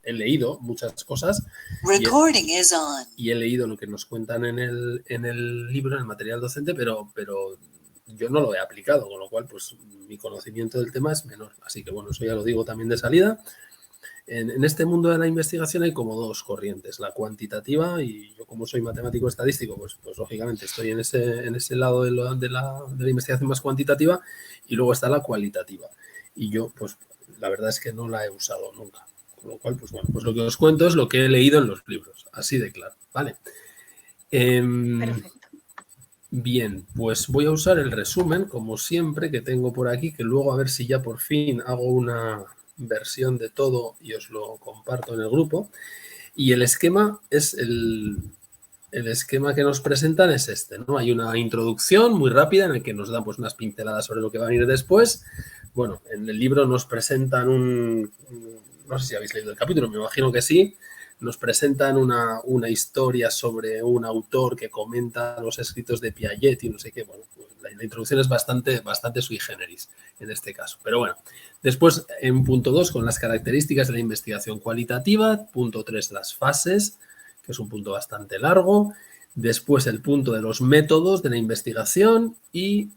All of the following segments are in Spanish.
he leído muchas cosas y he leído lo que nos cuentan en el libro, en el material docente, pero yo no lo he aplicado, con lo cual pues mi conocimiento del tema es menor. Así que bueno, eso ya lo digo también de salida. En este mundo de la investigación hay como dos corrientes, la cuantitativa, y yo como soy matemático estadístico, pues lógicamente estoy en ese lado de la investigación más cuantitativa, y luego está la cualitativa. Y yo, pues la verdad es que no la he usado nunca. Con lo cual, pues bueno, pues lo que os cuento es lo que he leído en los libros, así de claro, ¿vale? Perfecto. Bien, pues voy a usar el resumen, como siempre, que tengo por aquí, que luego a ver si ya por fin hago una versión de todo y os lo comparto en el grupo. Y el esquema es el esquema que nos presentan es este, ¿no? Hay una introducción muy rápida en la que nos dan pues unas pinceladas sobre lo que va a venir después. Bueno, en el libro nos presentan no sé si habéis leído el capítulo, me imagino que sí. Nos presentan una historia sobre un autor que comenta los escritos de Piaget y no sé qué. Bueno, la introducción es bastante sui generis en este caso. Pero bueno, después en punto 2 con las características de la investigación cualitativa, punto 3 las fases, que es un punto bastante largo. Después el punto de los métodos de la investigación y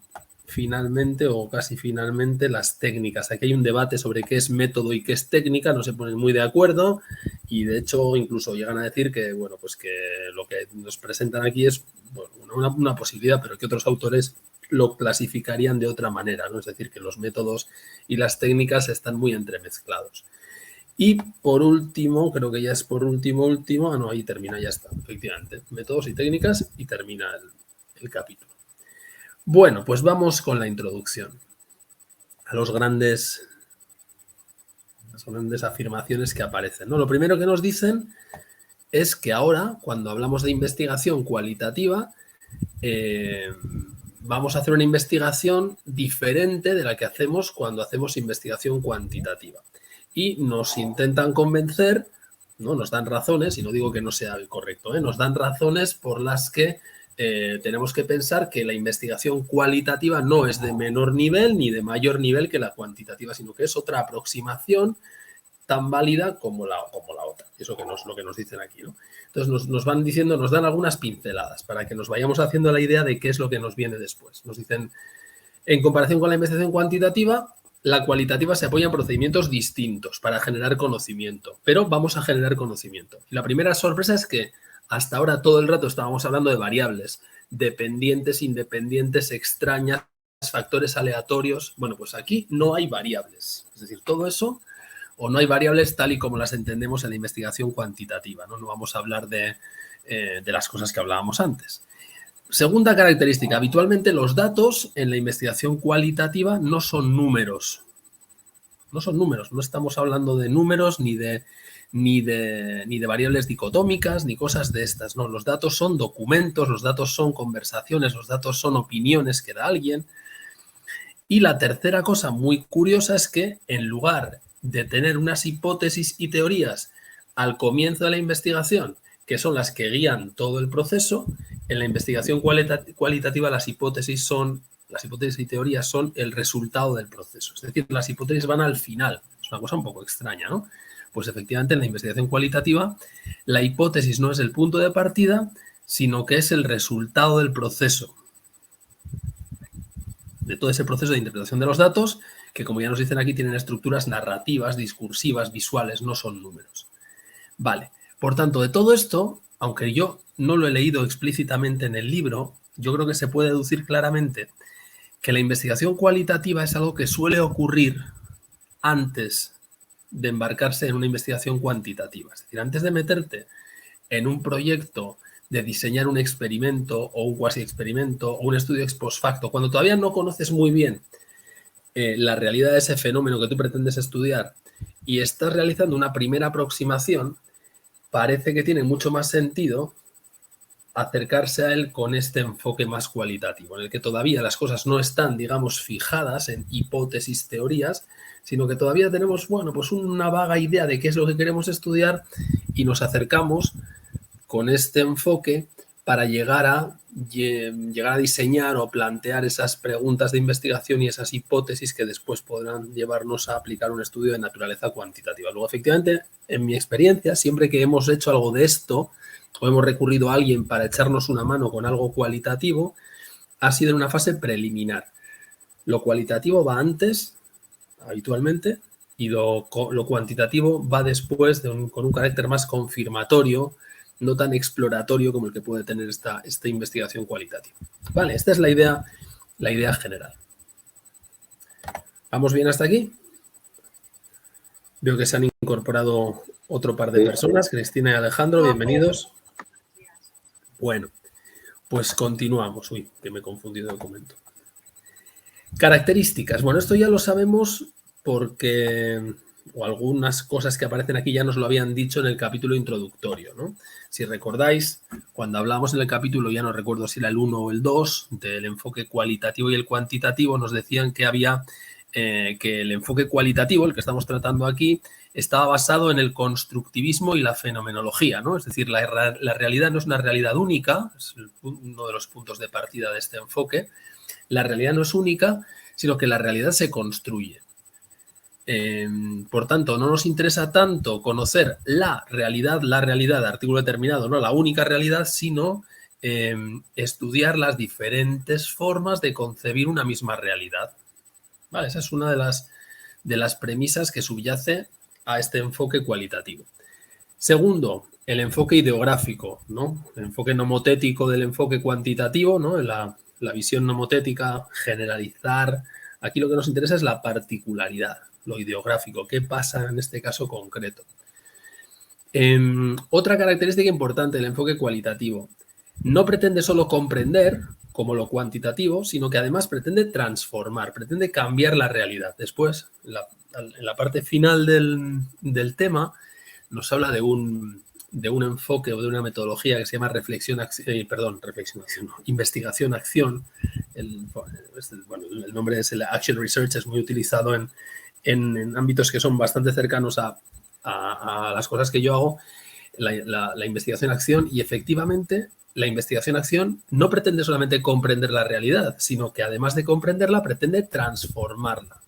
finalmente o casi finalmente las técnicas. Aquí hay un debate sobre qué es método y qué es técnica, no se ponen muy de acuerdo y de hecho incluso llegan a decir que, bueno, pues que lo que nos presentan aquí es bueno, una posibilidad, pero que otros autores lo clasificarían de otra manera, ¿no? Es decir, que los métodos y las técnicas están muy entremezclados. Y por último, creo que ya es por último, no, ahí termina, ya está, efectivamente, métodos y técnicas y termina el capítulo. Bueno, pues vamos con la introducción a las grandes afirmaciones que aparecen, ¿no? Lo primero que nos dicen es que ahora, cuando hablamos de investigación cualitativa, vamos a hacer una investigación diferente de la que hacemos cuando hacemos investigación cuantitativa. Y nos intentan convencer, ¿no? Nos dan razones, y no digo que no sea el correcto, nos dan razones por las que tenemos que pensar que la investigación cualitativa no es de menor nivel ni de mayor nivel que la cuantitativa, sino que es otra aproximación tan válida como la otra. Eso que lo que nos dicen aquí, ¿no? Entonces nos van diciendo, nos dan algunas pinceladas para que nos vayamos haciendo la idea de qué es lo que nos viene después. Nos dicen, en comparación con la investigación cuantitativa, la cualitativa se apoya en procedimientos distintos para generar conocimiento, pero vamos a generar conocimiento. Y la primera sorpresa es que hasta ahora todo el rato estábamos hablando de variables, dependientes, independientes, extrañas, factores aleatorios. Bueno, pues aquí no hay variables. Es decir, todo eso, o no hay variables tal y como las entendemos en la investigación cuantitativa, ¿no? No vamos a hablar de las cosas que hablábamos antes. Segunda característica, habitualmente los datos en la investigación cualitativa no son números. No son números, no estamos hablando de números ni de variables dicotómicas ni cosas de estas. No, los datos son documentos, los datos son conversaciones, los datos son opiniones que da alguien. Y la tercera cosa muy curiosa es que en lugar de tener unas hipótesis y teorías al comienzo de la investigación, que son las que guían todo el proceso, en la investigación cualitativa las hipótesis y teorías son el resultado del proceso. Es decir, las hipótesis van al final. Es una cosa un poco extraña, ¿no? Pues efectivamente en la investigación cualitativa la hipótesis no es el punto de partida, sino que es el resultado del proceso, de todo ese proceso de interpretación de los datos, que como ya nos dicen aquí tienen estructuras narrativas, discursivas, visuales, no son números. Vale, por tanto, de todo esto, aunque yo no lo he leído explícitamente en el libro, yo creo que se puede deducir claramente que la investigación cualitativa es algo que suele ocurrir antes de embarcarse en una investigación cuantitativa. Es decir, antes de meterte en un proyecto de diseñar un experimento o un cuasi experimento o un estudio ex post facto, cuando todavía no conoces muy bien la realidad de ese fenómeno que tú pretendes estudiar y estás realizando una primera aproximación, parece que tiene mucho más sentido acercarse a él con este enfoque más cualitativo, en el que todavía las cosas no están, digamos, fijadas en hipótesis, teorías, sino que todavía tenemos, bueno, pues una vaga idea de qué es lo que queremos estudiar y nos acercamos con este enfoque para llegar a diseñar o plantear esas preguntas de investigación y esas hipótesis que después podrán llevarnos a aplicar un estudio de naturaleza cuantitativa. Luego, efectivamente, en mi experiencia, siempre que hemos hecho algo de esto o hemos recurrido a alguien para echarnos una mano con algo cualitativo, ha sido en una fase preliminar. Lo cualitativo va antes, habitualmente, y lo cuantitativo va después con un carácter más confirmatorio, no tan exploratorio como el que puede tener esta investigación cualitativa. Vale, esta es la idea general. ¿Vamos bien hasta aquí? Veo que se han incorporado otro par de personas, Cristina y Alejandro, bienvenidos. Bueno, pues continuamos. Uy, que me he confundido de documento. Características. Bueno, esto ya lo sabemos porque, o algunas cosas que aparecen aquí ya nos lo habían dicho en el capítulo introductorio, ¿no? Si recordáis, cuando hablamos en el capítulo, ya no recuerdo si era el 1 o el 2, del enfoque cualitativo y el cuantitativo, nos decían que había que el enfoque cualitativo, el que estamos tratando aquí, estaba basado en el constructivismo y la fenomenología, ¿no? Es decir, la realidad no es una realidad única, es uno de los puntos de partida de este enfoque. La realidad no es única, sino que la realidad se construye. Por tanto, no nos interesa tanto conocer la realidad, artículo determinado, no la única realidad, sino estudiar las diferentes formas de concebir una misma realidad. Vale, esa es una de las premisas que subyace a este enfoque cualitativo. Segundo, el enfoque ideográfico, ¿no? El enfoque nomotético del enfoque cuantitativo, ¿no? La visión nomotética, generalizar. Aquí lo que nos interesa es la particularidad, lo ideográfico, qué pasa en este caso concreto. Otra característica importante del enfoque cualitativo, no pretende solo comprender, como lo cuantitativo, sino que además pretende transformar, pretende cambiar la realidad. Después, en la parte final del tema, nos habla de un enfoque o de una metodología que se llama investigación-acción. El nombre es el Action Research, es muy utilizado en ámbitos que son bastante cercanos a las cosas que yo hago, la investigación-acción, y efectivamente la investigación-acción no pretende solamente comprender la realidad, sino que además de comprenderla, pretende transformarla.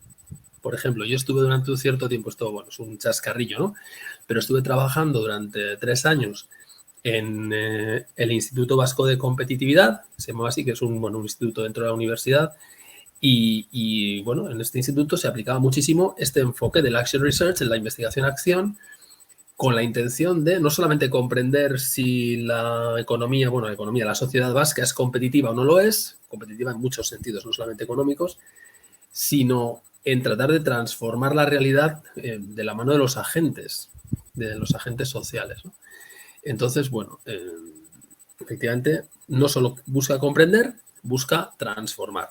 Por ejemplo, yo estuve durante un cierto tiempo, esto bueno, es un chascarrillo, ¿no? Pero estuve trabajando durante 3 años en el Instituto Vasco de Competitividad, se llama así, que es un instituto dentro de la universidad, y bueno, en este instituto se aplicaba muchísimo este enfoque del Action Research, en la investigación-acción, con la intención de no solamente comprender si la economía, la sociedad vasca es competitiva o no lo es, competitiva en muchos sentidos, no solamente económicos, sino en tratar de transformar la realidad de la mano de los agentes sociales, ¿no? Entonces, bueno, efectivamente, no solo busca comprender, busca transformar.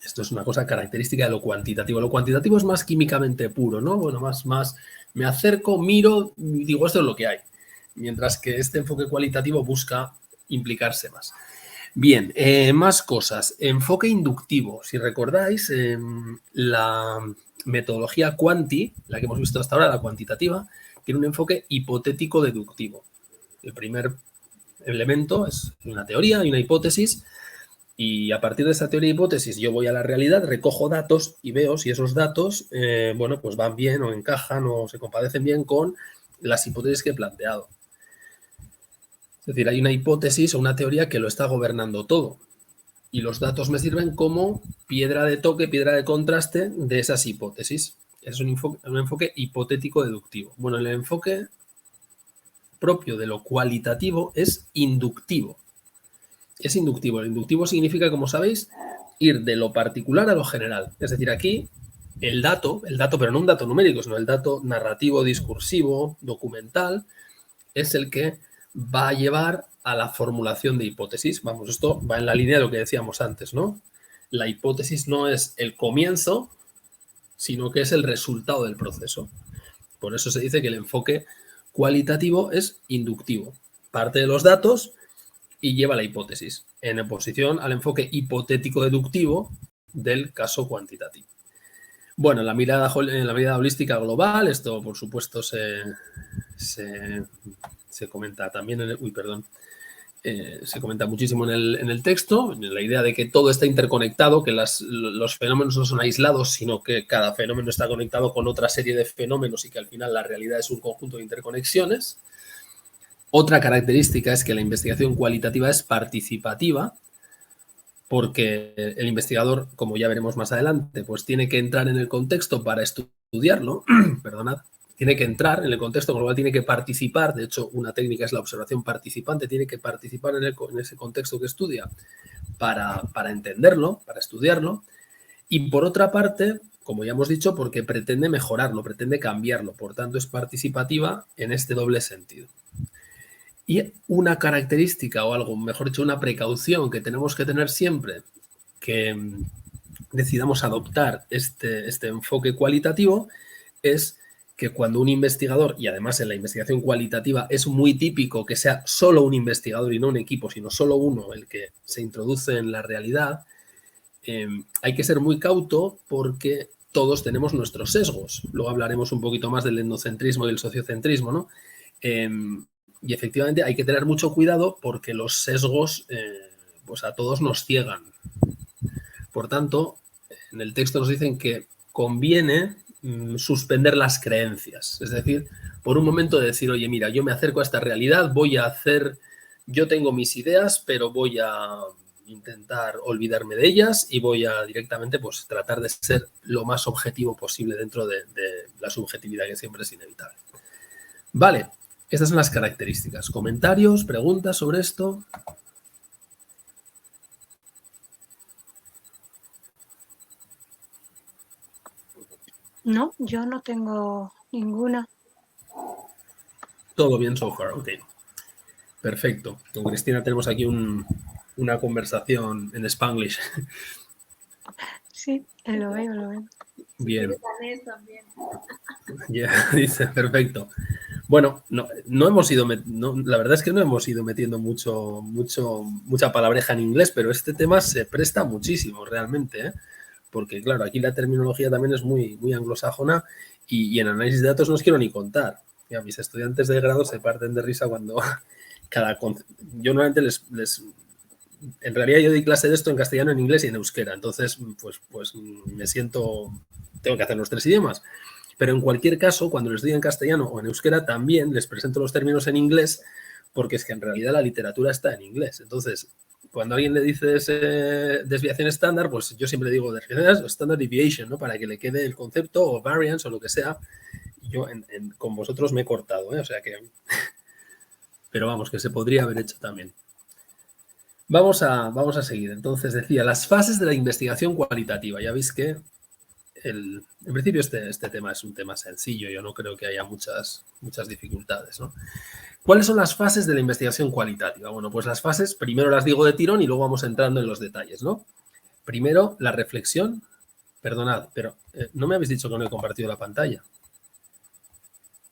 Esto es una cosa característica de lo cuantitativo. Lo cuantitativo es más químicamente puro, ¿no? Bueno, más me acerco, miro y digo, esto es lo que hay. Mientras que este enfoque cualitativo busca implicarse más. Bien, más cosas. Enfoque inductivo. Si recordáis, la metodología cuanti, la que hemos visto hasta ahora, la cuantitativa, tiene un enfoque hipotético-deductivo. El primer elemento es una teoría y una hipótesis, y a partir de esa teoría y hipótesis yo voy a la realidad, recojo datos y veo si esos datos, pues van bien o encajan o se compadecen bien con las hipótesis que he planteado. Es decir, hay una hipótesis o una teoría que lo está gobernando todo y los datos me sirven como piedra de toque, piedra de contraste de esas hipótesis. Es un enfoque hipotético-deductivo. Bueno, el enfoque propio de lo cualitativo es inductivo. Es inductivo. El inductivo significa, como sabéis, ir de lo particular a lo general. Es decir, aquí el dato, pero no un dato numérico, sino el dato narrativo, discursivo, documental, es el que va a llevar a la formulación de hipótesis. Vamos, esto va en la línea de lo que decíamos antes, ¿no? La hipótesis no es el comienzo, sino que es el resultado del proceso. Por eso se dice que el enfoque cualitativo es inductivo. Parte de los datos y lleva la hipótesis, en oposición al enfoque hipotético-deductivo del caso cuantitativo. Bueno, en la mirada holística global, esto por supuesto se comenta también se comenta muchísimo en el texto, la idea de que todo está interconectado, que los fenómenos no son aislados, sino que cada fenómeno está conectado con otra serie de fenómenos y que al final la realidad es un conjunto de interconexiones. Otra característica es que la investigación cualitativa es participativa, porque el investigador, como ya veremos más adelante, pues tiene que entrar en el contexto para estudiarlo, perdonad, tiene que entrar en el contexto, con lo cual tiene que participar. De hecho, una técnica es la observación participante, tiene que participar en ese contexto que estudia para entenderlo, para estudiarlo. Y por otra parte, como ya hemos dicho, porque pretende mejorarlo, pretende cambiarlo, por tanto es participativa en este doble sentido. Y una característica o algo, mejor dicho, una precaución que tenemos que tener siempre que decidamos adoptar este enfoque cualitativo es que cuando un investigador, y además en la investigación cualitativa es muy típico que sea solo un investigador y no un equipo, sino solo uno el que se introduce en la realidad, hay que ser muy cauto porque todos tenemos nuestros sesgos. Luego hablaremos un poquito más del etnocentrismo y el sociocentrismo, ¿no? Y efectivamente hay que tener mucho cuidado porque los sesgos pues a todos nos ciegan. Por tanto, en el texto nos dicen que conviene suspender las creencias. Es decir, por un momento decir, oye, mira, yo me acerco a esta realidad, yo tengo mis ideas, pero voy a intentar olvidarme de ellas y voy a directamente pues tratar de ser lo más objetivo posible dentro de la subjetividad, que siempre es inevitable. Vale, estas son las características. ¿Comentarios, preguntas sobre esto? No, yo no tengo ninguna. Todo bien so far, ok. Perfecto. Con Cristina tenemos aquí una conversación en Spanglish. Sí, lo veo. Bien. Yeah, dice, perfecto. Bueno, no hemos ido, la verdad es que no hemos ido metiendo mucha palabreja en inglés, pero este tema se presta muchísimo realmente, ¿eh? Porque claro, aquí la terminología también es muy, muy anglosajona y en análisis de datos no os quiero ni contar. Ya, mis estudiantes de grado se parten de risa cuando yo normalmente en realidad yo doy clase de esto en castellano, en inglés y en euskera, entonces pues me siento, tengo que hacer los tres idiomas. Pero en cualquier caso, cuando les doy en castellano o en euskera, también les presento los términos en inglés, porque es que en realidad la literatura está en inglés. Entonces, cuando alguien le dice desviación estándar, pues yo siempre digo desviación standard deviation, ¿no? Para que le quede el concepto o variance o lo que sea. Yo con vosotros me he cortado, ¿eh? O sea que... Pero vamos, que se podría haber hecho también. Vamos a seguir. Entonces, decía, las fases de la investigación cualitativa. Ya veis que en principio este tema es un tema sencillo, yo no creo que haya muchas dificultades, ¿no? ¿Cuáles son las fases de la investigación cualitativa? Bueno, pues las fases, primero las digo de tirón y luego vamos entrando en los detalles, ¿no? Primero, la reflexión. Perdonad, pero no me habéis dicho que no he compartido la pantalla.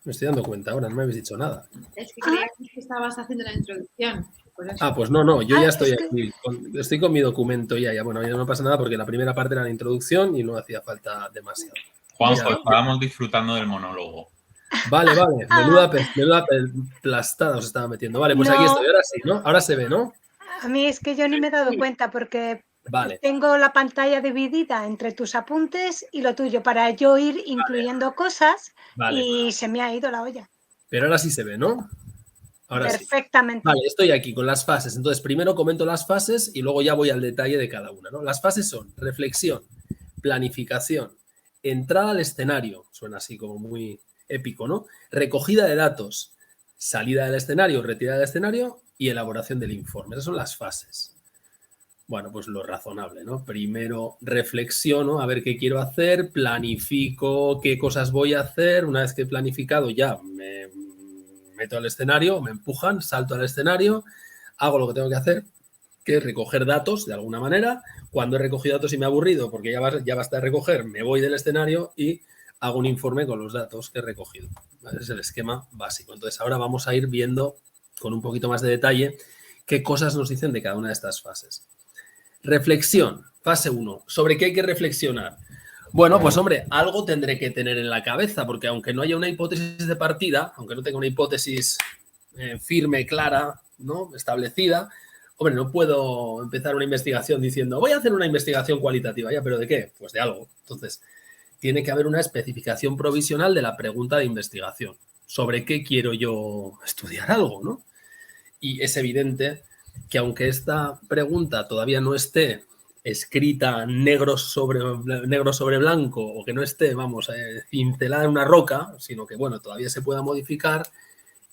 Me estoy dando cuenta ahora, no me habéis dicho nada. Es que creíamos que estabas haciendo la introducción. Pues no, yo ya estoy aquí. Estoy con mi documento ya. Bueno, ya no pasa nada porque la primera parte era la introducción y no hacía falta demasiado. Juanjo, estábamos disfrutando del monólogo. Vale. Menuda plastada os estaba metiendo. Vale, pues no. Aquí estoy. Ahora sí, ¿no? Ahora se ve, ¿no? A mí es que yo ni me he dado cuenta porque vale. Tengo la pantalla dividida entre tus apuntes y lo tuyo para yo ir incluyendo cosas y se me ha ido la olla. Pero ahora sí se ve, ¿no? Ahora perfectamente. Sí. Vale, estoy aquí con las fases. Entonces, primero comento las fases y luego ya voy al detalle de cada una, ¿no? Las fases son reflexión, planificación, entrada al escenario, suena así como muy épico, ¿no? Recogida de datos, salida del escenario, retirada del escenario y elaboración del informe. Esas son las fases. Bueno, pues lo razonable, ¿no? Primero reflexiono a ver qué quiero hacer, planifico qué cosas voy a hacer. Una vez que he planificado ya me meto al escenario, me empujan, salto al escenario, hago lo que tengo que hacer, que es recoger datos de alguna manera. Cuando he recogido datos y me he aburrido, porque ya basta de recoger, me voy del escenario y hago un informe con los datos que he recogido. ¿Vale? Es el esquema básico. Entonces, ahora vamos a ir viendo con un poquito más de detalle qué cosas nos dicen de cada una de estas fases. Reflexión, fase 1. ¿Sobre qué hay que reflexionar? Bueno, pues hombre, algo tendré que tener en la cabeza, porque aunque no haya una hipótesis de partida, aunque no tenga una hipótesis firme, clara, ¿no?, establecida, hombre, no puedo empezar una investigación diciendo voy a hacer una investigación cualitativa. Ya, ¿pero de qué? Pues de algo. Entonces, tiene que haber una especificación provisional de la pregunta de investigación. ¿Sobre qué quiero yo estudiar algo, no? Y es evidente que aunque esta pregunta todavía no esté escrita negro sobre blanco o que no esté, vamos, cincelada en una roca, sino que, bueno, todavía se pueda modificar,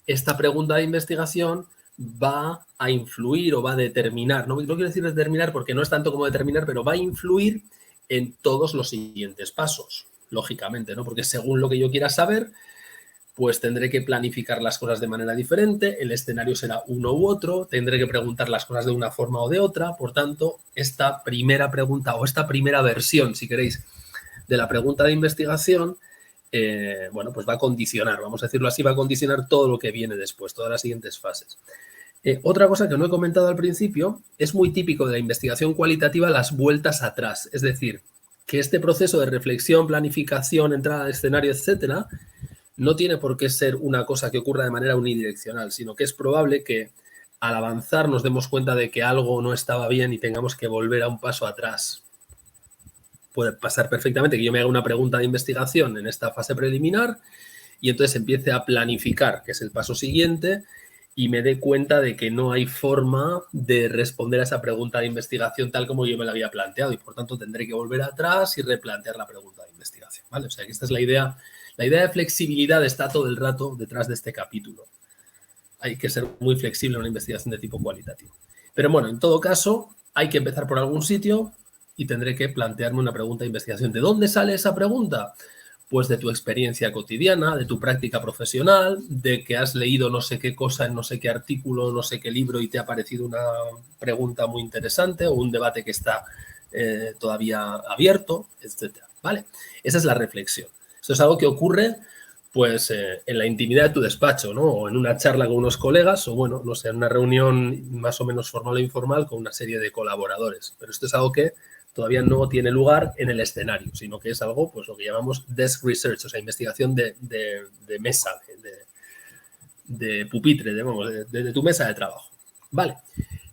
esta pregunta de investigación va a influir o va a determinar, no quiero decir determinar porque no es tanto como determinar, pero va a influir en todos los siguientes pasos, lógicamente, ¿no? Porque según lo que yo quiera saber, pues tendré que planificar las cosas de manera diferente, el escenario será uno u otro, tendré que preguntar las cosas de una forma o de otra. Por tanto, esta primera pregunta o esta primera versión, si queréis, de la pregunta de investigación, bueno, pues va a condicionar, vamos a decirlo así, va a condicionar todo lo que viene después, todas las siguientes fases. Otra cosa que no he comentado al principio, es muy típico de la investigación cualitativa las vueltas atrás, es decir, que este proceso de reflexión, planificación, entrada al escenario, etcétera, no tiene por qué ser una cosa que ocurra de manera unidireccional, sino que es probable que al avanzar nos demos cuenta de que algo no estaba bien y tengamos que volver a un paso atrás. Puede pasar perfectamente que yo me haga una pregunta de investigación en esta fase preliminar y entonces empiece a planificar, que es el paso siguiente, y me dé cuenta de que no hay forma de responder a esa pregunta de investigación tal como yo me la había planteado y, por tanto, tendré que volver atrás y replantear la pregunta de investigación, ¿vale? O sea, que esta es la idea. La idea de flexibilidad está todo el rato detrás de este capítulo. Hay que ser muy flexible en una investigación de tipo cualitativo. Pero bueno, en todo caso, hay que empezar por algún sitio y tendré que plantearme una pregunta de investigación. ¿De dónde sale esa pregunta? Pues de tu experiencia cotidiana, de tu práctica profesional, de que has leído no sé qué cosa en no sé qué artículo, no sé qué libro y te ha parecido una pregunta muy interesante o un debate que está todavía abierto, etcétera, ¿vale? Esa es la reflexión. Esto es algo que ocurre, pues, en la intimidad de tu despacho, ¿no? O en una charla con unos colegas o, bueno, no sé, en una reunión más o menos formal o informal con una serie de colaboradores. Pero esto es algo que todavía no tiene lugar en el escenario, sino que es algo, pues, lo que llamamos desk research, o sea, investigación de mesa, de pupitre, de tu mesa de trabajo. Vale.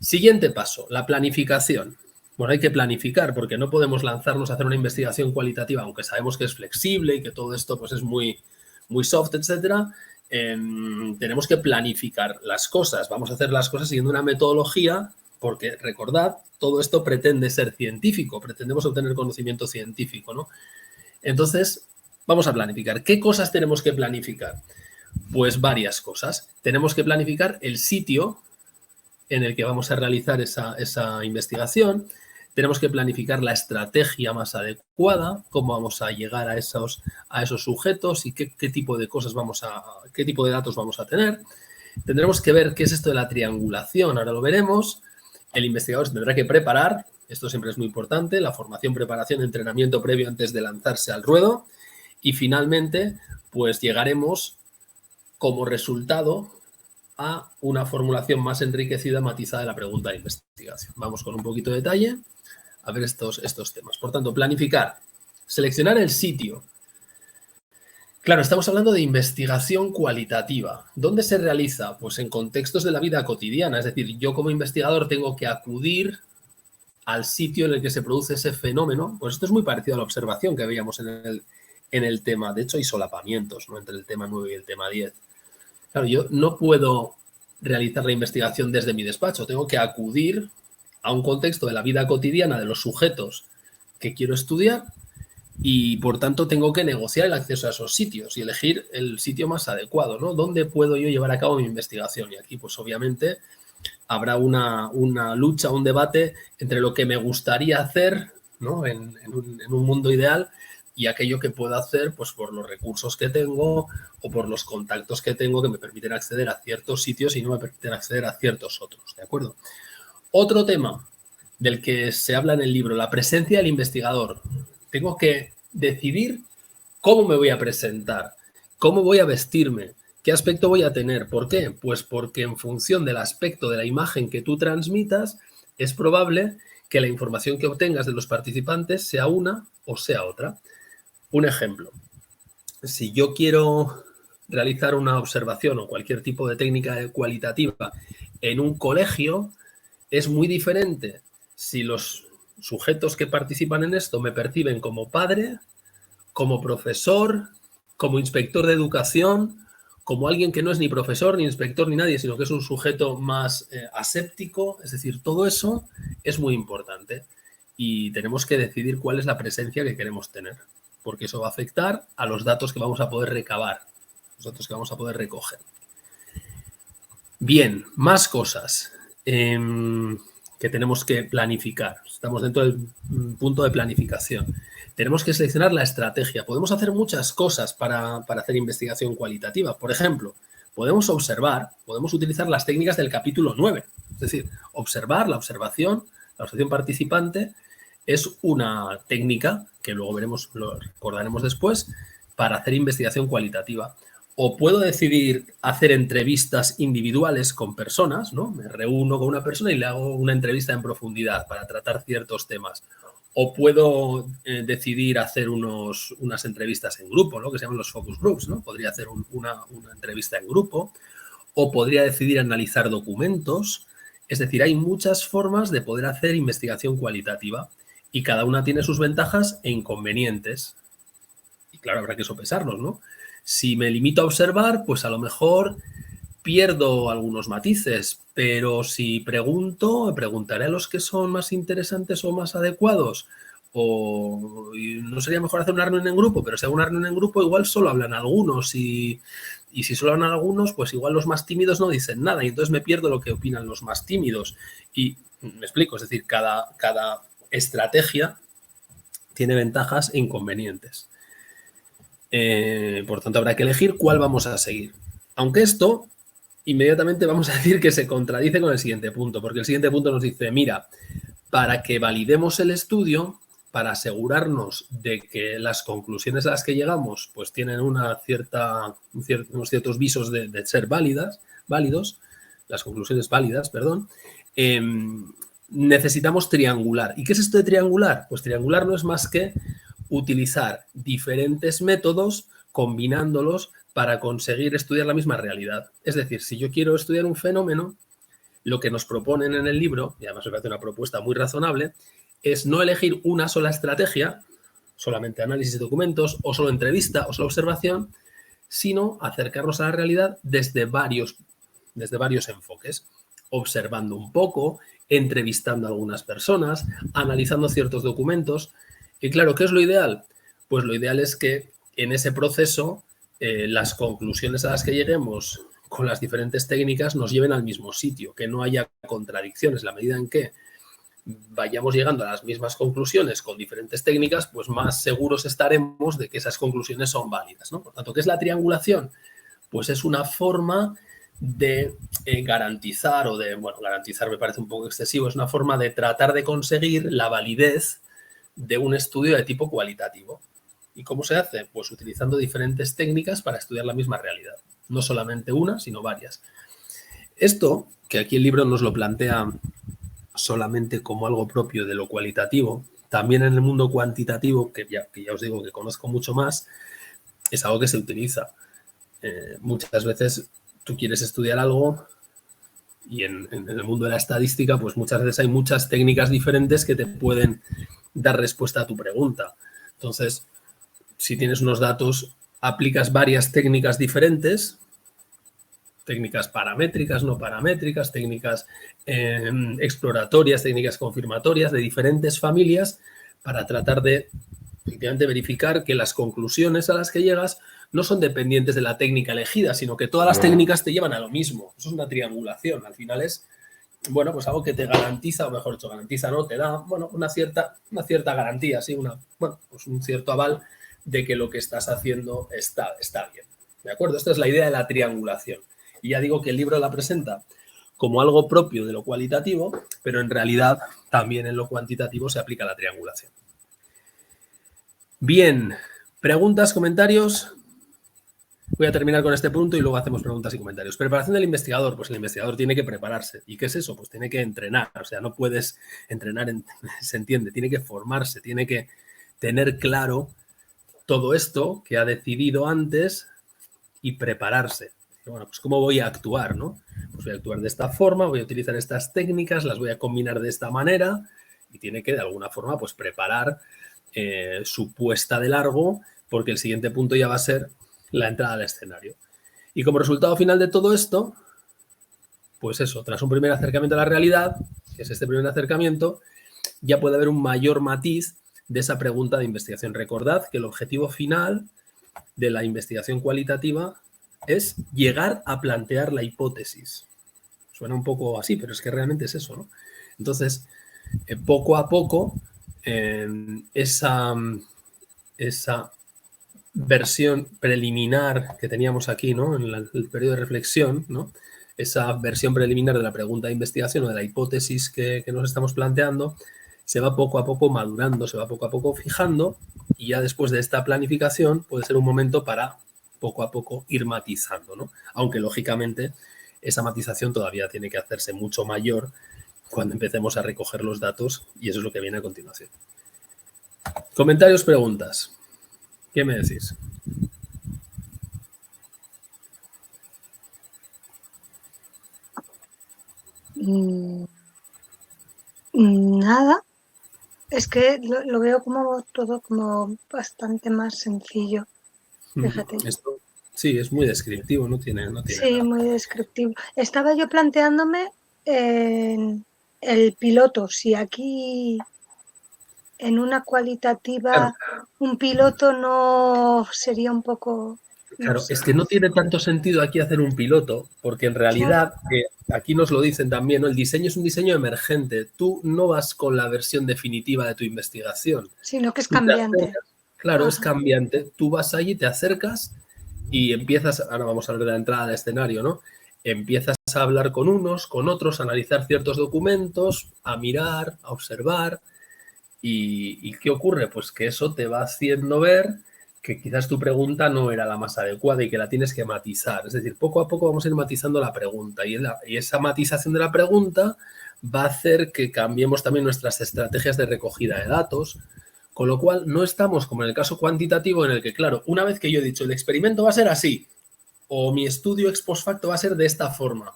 Siguiente paso, la planificación. Bueno, hay que planificar porque no podemos lanzarnos a hacer una investigación cualitativa, aunque sabemos que es flexible y que todo esto pues es muy soft, etcétera. Tenemos que planificar las cosas. Vamos a hacer las cosas siguiendo una metodología porque, recordad, todo esto pretende ser científico, pretendemos obtener conocimiento científico, ¿no? Entonces, vamos a planificar. ¿Qué cosas tenemos que planificar? Pues varias cosas. Tenemos que planificar el sitio en el que vamos a realizar esa investigación. Tenemos que planificar la estrategia más adecuada, cómo vamos a llegar a esos sujetos y qué tipo de cosas qué tipo de datos vamos a tener. Tendremos que ver qué es esto de la triangulación, ahora lo veremos. El investigador se tendrá que preparar, esto siempre es muy importante, la formación, preparación, entrenamiento previo antes de lanzarse al ruedo. Y finalmente, pues llegaremos como resultado a una formulación más enriquecida, matizada de la pregunta de investigación. Vamos con un poquito de detalle a ver estos temas. Por tanto, planificar, seleccionar el sitio. Claro, estamos hablando de investigación cualitativa. ¿Dónde se realiza? Pues en contextos de la vida cotidiana. Es decir, yo como investigador tengo que acudir al sitio en el que se produce ese fenómeno. Pues esto es muy parecido a la observación que veíamos en el tema. De hecho, hay solapamientos, ¿no?, entre el tema 9 y el tema 10. Claro, yo no puedo realizar la investigación desde mi despacho. Tengo que acudir a un contexto de la vida cotidiana de los sujetos que quiero estudiar y, por tanto, tengo que negociar el acceso a esos sitios y elegir el sitio más adecuado, ¿no? ¿Dónde puedo yo llevar a cabo mi investigación? Y aquí, pues, obviamente, habrá una lucha, un debate entre lo que me gustaría hacer, ¿no?, en un mundo ideal y aquello que puedo hacer, pues, por los recursos que tengo o por los contactos que tengo que me permiten acceder a ciertos sitios y no me permiten acceder a ciertos otros, ¿de acuerdo? Otro tema del que se habla en el libro, la presencia del investigador. Tengo que decidir cómo me voy a presentar, cómo voy a vestirme, qué aspecto voy a tener. ¿Por qué? Pues porque en función del aspecto de la imagen que tú transmitas, es probable que la información que obtengas de los participantes sea una o sea otra. Un ejemplo, si yo quiero realizar una observación o cualquier tipo de técnica cualitativa en un colegio es muy diferente si los sujetos que participan en esto me perciben como padre, como profesor, como inspector de educación, como alguien que no es ni profesor, ni inspector, ni nadie, sino que es un sujeto más aséptico. Es decir, todo eso es muy importante y tenemos que decidir cuál es la presencia que queremos tener, porque eso va a afectar a los datos que vamos a poder recabar, los datos que vamos a poder recoger. Bien, más cosas que tenemos que planificar. Estamos dentro del punto de planificación. Tenemos que seleccionar la estrategia. Podemos hacer muchas cosas para hacer investigación cualitativa. Por ejemplo, podemos observar, podemos utilizar las técnicas del capítulo 9. Es decir, observar, la observación participante es una técnica que luego veremos, lo recordaremos después, para hacer investigación cualitativa. O puedo decidir hacer entrevistas individuales con personas, ¿no? Me reúno con una persona y le hago una entrevista en profundidad para tratar ciertos temas. O puedo decidir hacer unas entrevistas en grupo, ¿no? Que se llaman los focus groups, ¿no? Podría hacer una entrevista en grupo. O podría decidir analizar documentos. Es decir, hay muchas formas de poder hacer investigación cualitativa y cada una tiene sus ventajas e inconvenientes. Y claro, habrá que sopesarlos, ¿no? Si me limito a observar, pues a lo mejor pierdo algunos matices, pero si preguntaré a los que son más interesantes o más adecuados, o no sería mejor hacer una reunión en grupo, pero si hago una reunión en grupo igual solo hablan algunos y si solo hablan algunos, pues igual los más tímidos no dicen nada y entonces me pierdo lo que opinan los más tímidos. Y me explico, es decir, cada estrategia tiene ventajas e inconvenientes. Por tanto, habrá que elegir cuál vamos a seguir. Aunque esto, inmediatamente vamos a decir que se contradice con el siguiente punto, porque el siguiente punto nos dice, mira, para que validemos el estudio, para asegurarnos de que las conclusiones a las que llegamos pues tienen unos ciertos visos de ser válidos, las conclusiones válidas, perdón, necesitamos triangular. ¿Y qué es esto de triangular? Pues triangular no es más que utilizar diferentes métodos combinándolos para conseguir estudiar la misma realidad. Es decir, si yo quiero estudiar un fenómeno, lo que nos proponen en el libro, y además me parece una propuesta muy razonable, es no elegir una sola estrategia, solamente análisis de documentos, o solo entrevista, o solo observación, sino acercarnos a la realidad desde varios enfoques, observando un poco, entrevistando a algunas personas, analizando ciertos documentos. Y claro, ¿qué es lo ideal? Pues lo ideal es que en ese proceso las conclusiones a las que lleguemos con las diferentes técnicas nos lleven al mismo sitio, que no haya contradicciones. La medida en que vayamos llegando a las mismas conclusiones con diferentes técnicas, pues más seguros estaremos de que esas conclusiones son válidas, ¿no? Por tanto, ¿qué es la triangulación? Pues es una forma de garantizar, garantizar me parece un poco excesivo, es una forma de tratar de conseguir la validez de un estudio de tipo cualitativo. ¿Y cómo se hace? Pues utilizando diferentes técnicas para estudiar la misma realidad. No solamente una, sino varias. Esto, que aquí el libro nos lo plantea solamente como algo propio de lo cualitativo, también en el mundo cuantitativo, que ya os digo que conozco mucho más, es algo que se utiliza. Muchas veces tú quieres estudiar algo y en el mundo de la estadística, pues muchas veces hay muchas técnicas diferentes que te pueden dar respuesta a tu pregunta. Entonces, si tienes unos datos, aplicas varias técnicas diferentes, técnicas paramétricas, no paramétricas, técnicas exploratorias, técnicas confirmatorias de diferentes familias para tratar de efectivamente verificar que las conclusiones a las que llegas no son dependientes de la técnica elegida, sino que todas las técnicas te llevan a lo mismo. Eso es una triangulación. Al final es, bueno, pues algo que te garantiza, o mejor dicho, garantiza, ¿no? Te da, bueno, una cierta garantía, sí, pues un cierto aval de que lo que estás haciendo está bien. ¿De acuerdo? Esta es la idea de la triangulación. Y ya digo que el libro la presenta como algo propio de lo cualitativo, pero en realidad también en lo cuantitativo se aplica la triangulación. Bien, preguntas, comentarios. Voy a terminar con este punto y luego hacemos preguntas y comentarios. Preparación del investigador. Pues el investigador tiene que prepararse. ¿Y qué es eso? Pues tiene que entrenar. O sea, no puedes entrenar, se entiende. Tiene que formarse, tiene que tener claro todo esto que ha decidido antes y prepararse. Bueno, pues ¿cómo voy a actuar, no? pues voy a actuar de esta forma, voy a utilizar estas técnicas, las voy a combinar de esta manera y tiene que de alguna forma pues preparar su puesta de largo porque el siguiente punto ya va a ser la entrada al escenario. Y como resultado final de todo esto, pues eso, tras un primer acercamiento a la realidad, que es este primer acercamiento, ya puede haber un mayor matiz de esa pregunta de investigación. Recordad que el objetivo final de la investigación cualitativa es llegar a plantear la hipótesis. Suena un poco así, pero es que realmente es eso, ¿no? Entonces, poco a poco, esa versión preliminar que teníamos aquí, ¿no? En el periodo de reflexión, ¿no? Esa versión preliminar de la pregunta de investigación o de la hipótesis que nos estamos planteando, se va poco a poco madurando, se va poco a poco fijando y ya después de esta planificación puede ser un momento para poco a poco ir matizando, ¿no? Aunque lógicamente esa matización todavía tiene que hacerse mucho mayor cuando empecemos a recoger los datos y eso es lo que viene a continuación. Comentarios, preguntas. ¿Qué me decís? Nada. Es que lo veo como todo como bastante más sencillo. Fíjate. Esto, sí, es muy descriptivo, no tiene Sí, nada. muy descriptivo. Estaba yo planteándome el piloto, si aquí en una cualitativa un piloto no sería un poco... Claro, es que no tiene tanto sentido aquí hacer un piloto, porque en realidad, aquí nos lo dicen también, ¿no? El diseño es un diseño emergente. Tú no vas con la versión definitiva de tu investigación. Sino que es cambiante. Claro, es cambiante. Tú vas allí, te acercas y empiezas, ahora vamos a hablar de la entrada al escenario, ¿no? Empiezas a hablar con unos, con otros, a analizar ciertos documentos, a mirar, a observar. ¿Y qué ocurre? Pues que eso te va haciendo ver que quizás tu pregunta no era la más adecuada y que la tienes que matizar. Es decir, poco a poco vamos a ir matizando la pregunta y esa matización de la pregunta va a hacer que cambiemos también nuestras estrategias de recogida de datos, con lo cual no estamos como en el caso cuantitativo en el que, claro, una vez que yo he dicho el experimento va a ser así o mi estudio ex post facto va a ser de esta forma.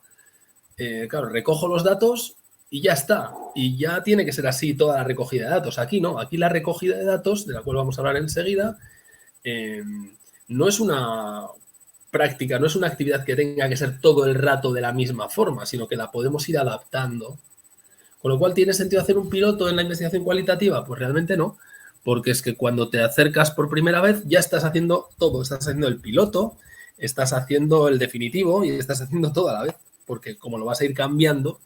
Claro, recojo los datos y ya está. Y ya tiene que ser así toda la recogida de datos. Aquí no, aquí la recogida de datos, de la cual vamos a hablar enseguida, no es una práctica, no es una actividad que tenga que ser todo el rato de la misma forma, sino que la podemos ir adaptando. Con lo cual, ¿tiene sentido hacer un piloto en la investigación cualitativa? Pues realmente no, porque es que cuando te acercas por primera vez ya estás haciendo todo, estás haciendo el piloto, estás haciendo el definitivo y estás haciendo todo a la vez, porque como lo vas a ir cambiando.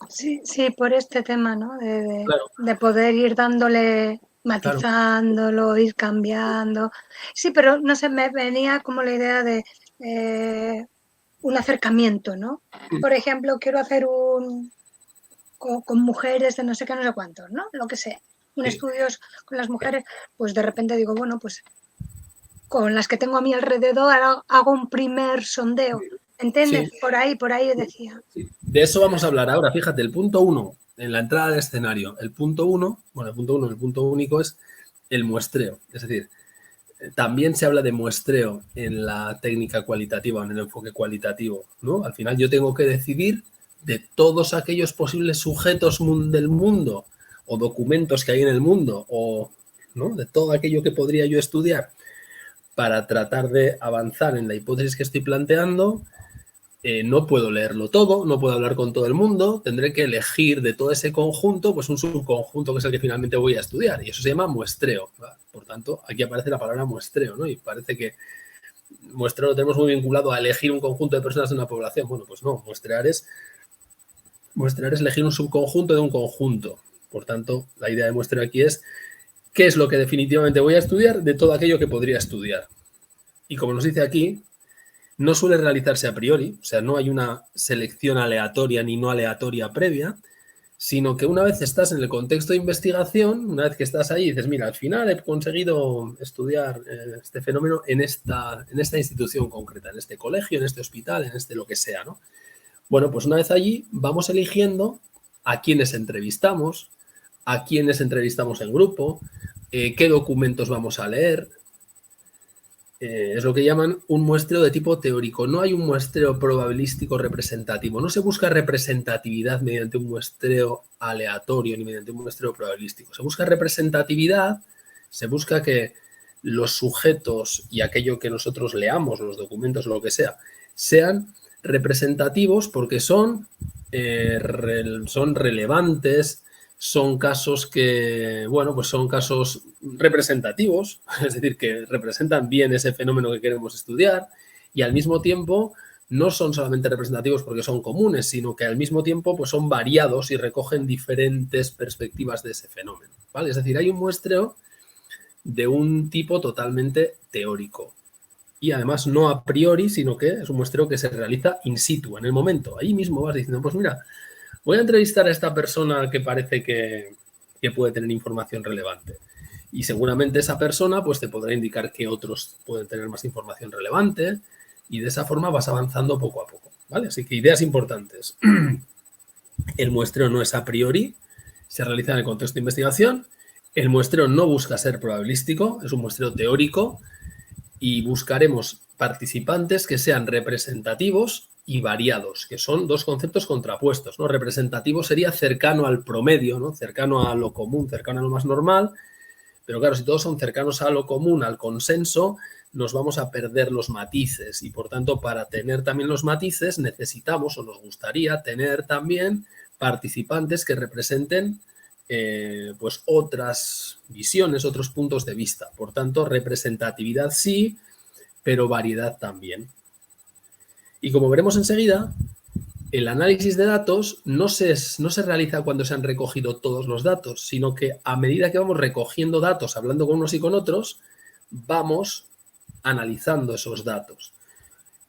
Sí, por este tema, ¿no? Claro. De poder ir dándole, matizándolo, claro, ir cambiando. Sí, pero no sé, me venía como la idea de un acercamiento, ¿no? Por ejemplo, quiero hacer con mujeres de no sé qué, no sé cuántos, ¿no? Lo que sea. Estudios con las mujeres, pues de repente digo, bueno, pues con las que tengo a mi alrededor hago un primer sondeo. ¿Entiendes? Sí. Por ahí decía. Sí. De eso vamos a hablar ahora. Fíjate, el punto 1, en la entrada del escenario, el punto único es el muestreo. Es decir, también se habla de muestreo en la técnica cualitativa, en el enfoque cualitativo, ¿no? Al final yo tengo que decidir de todos aquellos posibles sujetos del mundo o documentos que hay en el mundo o, ¿no?, de todo aquello que podría yo estudiar para tratar de avanzar en la hipótesis que estoy planteando. No puedo leerlo todo, no puedo hablar con todo el mundo, tendré que elegir de todo ese conjunto, pues un subconjunto que es el que finalmente voy a estudiar, y eso se llama muestreo, ¿vale? Por tanto, aquí aparece la palabra muestreo, ¿no? Y parece que muestreo lo tenemos muy vinculado a elegir un conjunto de personas de una población. Bueno, pues no, muestrear es elegir un subconjunto de un conjunto. Por tanto, la idea de muestreo aquí es qué es lo que definitivamente voy a estudiar de todo aquello que podría estudiar. Y como nos dice aquí, no suele realizarse a priori, o sea, no hay una selección aleatoria ni no aleatoria previa, sino que una vez estás en el contexto de investigación, una vez que estás ahí, dices, mira, al final he conseguido estudiar este fenómeno en esta institución concreta, en este colegio, en este hospital, en este lo que sea, ¿no? Bueno, pues una vez allí vamos eligiendo a quiénes entrevistamos en grupo, qué documentos vamos a leer. es lo que llaman un muestreo de tipo teórico. No hay un muestreo probabilístico representativo. No se busca representatividad mediante un muestreo aleatorio ni mediante un muestreo probabilístico. Se busca representatividad, se busca que los sujetos y aquello que nosotros leamos, los documentos o lo que sea, sean representativos porque son relevantes, son casos que, bueno, pues son casos representativos, es decir, que representan bien ese fenómeno que queremos estudiar y al mismo tiempo no son solamente representativos porque son comunes, sino que al mismo tiempo pues son variados y recogen diferentes perspectivas de ese fenómeno, ¿vale? Es decir, hay un muestreo de un tipo totalmente teórico y además no a priori, sino que es un muestreo que se realiza in situ, en el momento. Ahí mismo vas diciendo, pues mira, voy a entrevistar a esta persona que parece que puede tener información relevante. Y seguramente esa persona pues te podrá indicar que otros pueden tener más información relevante y de esa forma vas avanzando poco a poco, ¿vale? Así que ideas importantes. El muestreo no es a priori, se realiza en el contexto de investigación. El muestreo no busca ser probabilístico, es un muestreo teórico y buscaremos participantes que sean representativos y variados, que son dos conceptos contrapuestos, ¿no? Representativo sería cercano al promedio, ¿no? Cercano a lo común, cercano a lo más normal, pero claro, si todos son cercanos a lo común, al consenso, nos vamos a perder los matices y, por tanto, para tener también los matices necesitamos o nos gustaría tener también participantes que representen pues otras visiones, otros puntos de vista. Por tanto, representatividad sí, pero variedad también. Y como veremos enseguida, el análisis de datos no se realiza cuando se han recogido todos los datos, sino que a medida que vamos recogiendo datos, hablando con unos y con otros, vamos analizando esos datos.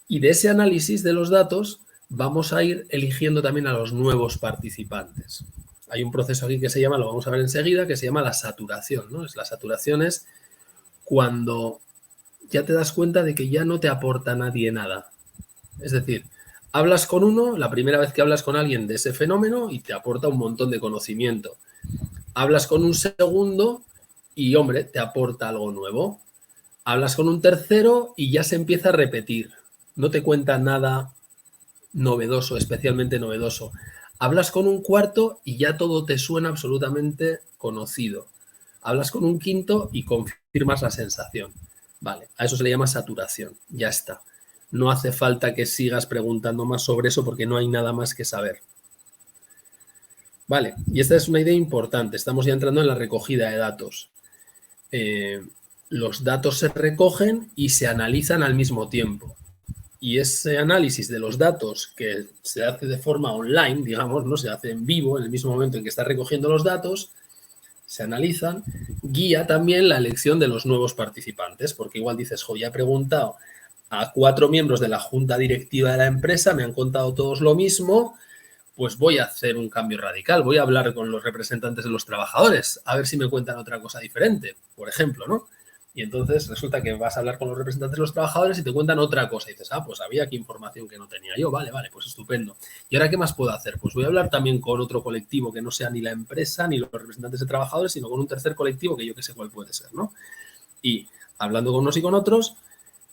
Y de ese análisis de los datos vamos a ir eligiendo también a los nuevos participantes. Hay un proceso aquí que se llama, lo vamos a ver enseguida, que se llama la saturación, ¿no? La saturación es cuando ya te das cuenta de que ya no te aporta nadie nada. Es decir, hablas con uno, la primera vez que hablas con alguien de ese fenómeno y te aporta un montón de conocimiento. Hablas con un segundo y, hombre, te aporta algo nuevo. Hablas con un tercero y ya se empieza a repetir. No te cuenta nada novedoso, especialmente novedoso. Hablas con un cuarto y ya todo te suena absolutamente conocido. Hablas con un quinto y confirmas la sensación. Vale, a eso se le llama saturación. Ya está. No hace falta que sigas preguntando más sobre eso porque no hay nada más que saber. Vale, y esta es una idea importante. Estamos ya entrando en la recogida de datos. Los datos se recogen y se analizan al mismo tiempo. Y ese análisis de los datos que se hace de forma online, digamos, ¿no? Se hace en vivo en el mismo momento en que está recogiendo los datos, se analizan, guía también la elección de los nuevos participantes, porque igual dices, jo, ya he preguntado a 4 miembros de la junta directiva de la empresa, me han contado todos lo mismo, pues voy a hacer un cambio radical, voy a hablar con los representantes de los trabajadores, a ver si me cuentan otra cosa diferente, por ejemplo, ¿no? Y entonces resulta que vas a hablar con los representantes de los trabajadores y te cuentan otra cosa. Y dices, pues había aquí información que no tenía yo. Vale, pues estupendo. ¿Y ahora qué más puedo hacer? Pues voy a hablar también con otro colectivo que no sea ni la empresa ni los representantes de trabajadores, sino con un tercer colectivo que yo que sé cuál puede ser, ¿no? Y hablando con unos y con otros,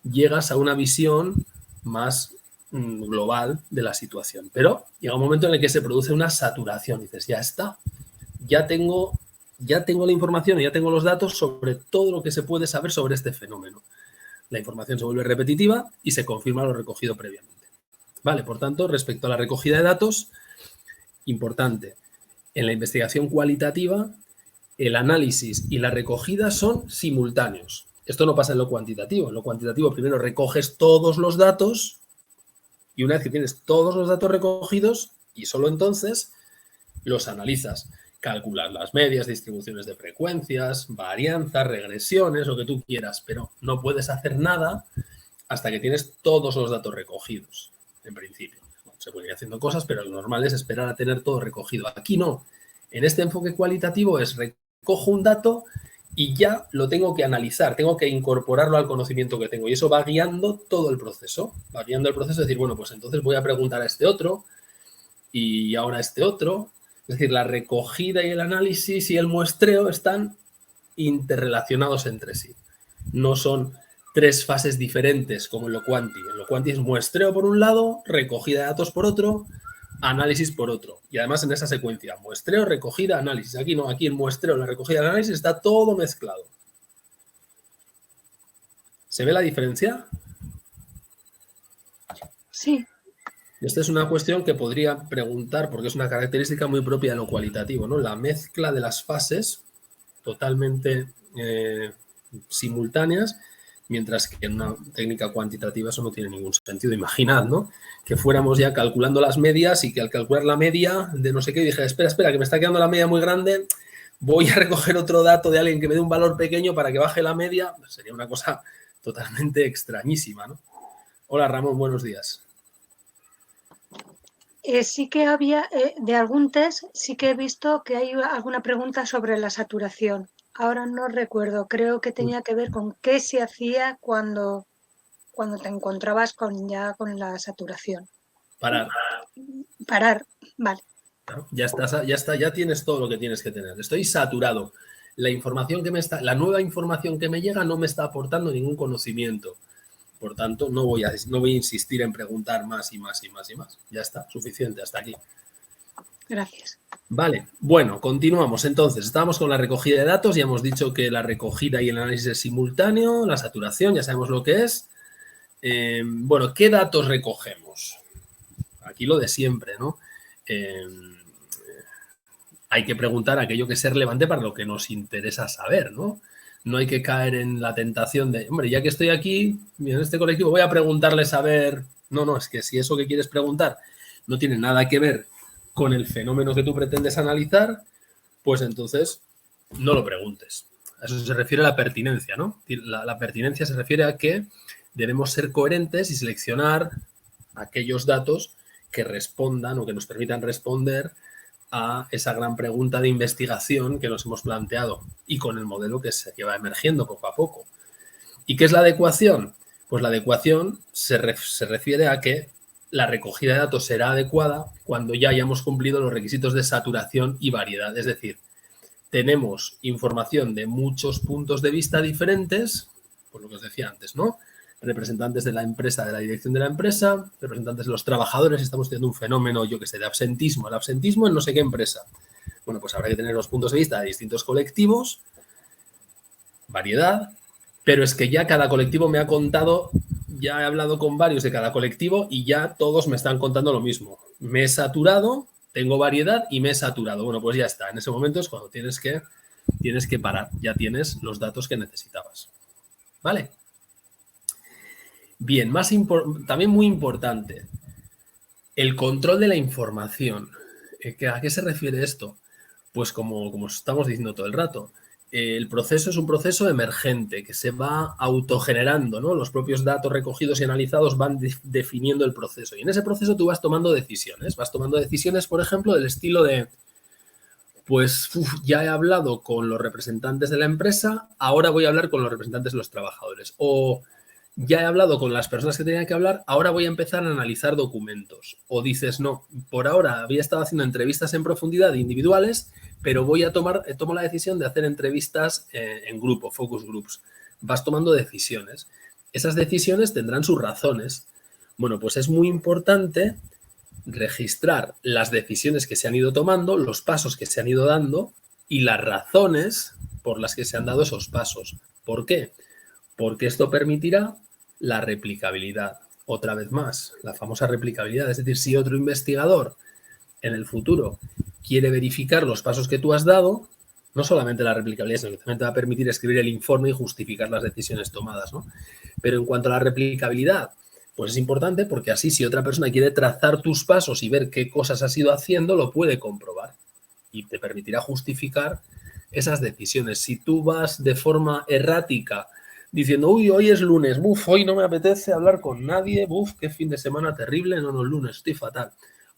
llegas a una visión más global de la situación. Pero llega un momento en el que se produce una saturación. Dices, ya está. Ya tengo la información y ya tengo los datos sobre todo lo que se puede saber sobre este fenómeno. La información se vuelve repetitiva y se confirma lo recogido previamente. Vale, por tanto, respecto a la recogida de datos, importante, en la investigación cualitativa, el análisis y la recogida son simultáneos. Esto no pasa en lo cuantitativo. En lo cuantitativo primero recoges todos los datos y una vez que tienes todos los datos recogidos y solo entonces los analizas. Calcular las medias, distribuciones de frecuencias, varianzas, regresiones, lo que tú quieras, pero no puedes hacer nada hasta que tienes todos los datos recogidos, en principio. Bueno, se pueden ir haciendo cosas, pero lo normal es esperar a tener todo recogido. Aquí no. En este enfoque cualitativo es recojo un dato y ya lo tengo que analizar, tengo que incorporarlo al conocimiento que tengo y eso va guiando todo el proceso. Va guiando el proceso de decir, bueno, pues entonces voy a preguntar a este otro y ahora a este otro. Es decir, la recogida y el análisis y el muestreo están interrelacionados entre sí. No son 3 fases diferentes como en lo cuanti. En lo cuanti es muestreo por un lado, recogida de datos por otro, análisis por otro. Y además en esa secuencia, muestreo, recogida, análisis. Aquí no, aquí el muestreo, la recogida, el análisis está todo mezclado. ¿Se ve la diferencia? Sí. Esta es una cuestión que podría preguntar, porque es una característica muy propia de lo cualitativo, ¿no? La mezcla de las fases totalmente simultáneas, mientras que en una técnica cuantitativa eso no tiene ningún sentido. Imaginad, ¿no? Que fuéramos ya calculando las medias y que al calcular la media de no sé qué, dije, espera, que me está quedando la media muy grande, voy a recoger otro dato de alguien que me dé un valor pequeño para que baje la media. Sería una cosa totalmente extrañísima, ¿no? Hola, Ramón, buenos días. Sí que había, de algún test, sí que he visto que hay alguna pregunta sobre la saturación. Ahora no recuerdo, creo que tenía que ver con qué se hacía cuando te encontrabas con la saturación. Parar. Parar, vale. Claro, ya está, ya tienes todo lo que tienes que tener. Estoy saturado. La nueva información que me llega no me está aportando ningún conocimiento. Por tanto, no voy a insistir en preguntar más y más y más y más. Ya está, suficiente, hasta aquí. Gracias. Vale, bueno, continuamos. Entonces, estábamos con la recogida de datos. Ya hemos dicho que la recogida y el análisis es simultáneo. La saturación, ya sabemos lo que es. Bueno, ¿qué datos recogemos? Aquí lo de siempre, ¿no? Hay que preguntar aquello que sea relevante para lo que nos interesa saber, ¿no? No hay que caer en la tentación de, hombre, ya que estoy aquí en este colectivo, voy a preguntarles a ver. No, es que si eso que quieres preguntar no tiene nada que ver con el fenómeno que tú pretendes analizar, pues entonces no lo preguntes. A eso se refiere a la pertinencia, ¿no? La pertinencia se refiere a que debemos ser coherentes y seleccionar aquellos datos que respondan o que nos permitan responder a esa gran pregunta de investigación que nos hemos planteado y con el modelo que se va emergiendo poco a poco. ¿Y qué es la adecuación? Pues la adecuación se refiere a que la recogida de datos será adecuada cuando ya hayamos cumplido los requisitos de saturación y variedad. Es decir, tenemos información de muchos puntos de vista diferentes, por lo que os decía antes, ¿no? Representantes de la empresa, de la dirección de la empresa, representantes de los trabajadores, estamos teniendo un fenómeno, yo que sé, de absentismo, el absentismo en no sé qué empresa. Bueno, pues habrá que tener los puntos de vista de distintos colectivos, variedad, pero es que ya cada colectivo me ha contado, ya he hablado con varios de cada colectivo y ya todos me están contando lo mismo. Me he saturado, tengo variedad y me he saturado. Bueno, pues ya está, en ese momento es cuando tienes que parar, ya tienes los datos que necesitabas. ¿Vale? Bien, también muy importante, el control de la información. ¿A qué se refiere esto? Pues como estamos diciendo todo el rato, el proceso es un proceso emergente que se va autogenerando, ¿no? Los propios datos recogidos y analizados van definiendo el proceso. Y en ese proceso tú vas tomando decisiones. Vas tomando decisiones, por ejemplo, del estilo de, pues ya he hablado con los representantes de la empresa, ahora voy a hablar con los representantes de los trabajadores. O ya he hablado con las personas que tenía que hablar, ahora voy a empezar a analizar documentos. O dices, no, por ahora había estado haciendo entrevistas en profundidad individuales, pero tomo la decisión de hacer entrevistas en grupo, focus groups. Vas tomando decisiones. Esas decisiones tendrán sus razones. Bueno, pues es muy importante registrar las decisiones que se han ido tomando, los pasos que se han ido dando y las razones por las que se han dado esos pasos. ¿Por qué? Porque esto permitirá la replicabilidad. Otra vez más, la famosa replicabilidad. Es decir, si otro investigador en el futuro quiere verificar los pasos que tú has dado, no solamente la replicabilidad, sino que también te va a permitir escribir el informe y justificar las decisiones tomadas, ¿no? Pero en cuanto a la replicabilidad, pues es importante porque así si otra persona quiere trazar tus pasos y ver qué cosas has ido haciendo, lo puede comprobar y te permitirá justificar esas decisiones. Si tú vas de forma errática diciendo, uy, hoy es lunes, hoy no me apetece hablar con nadie, qué fin de semana terrible, no, lunes, estoy fatal.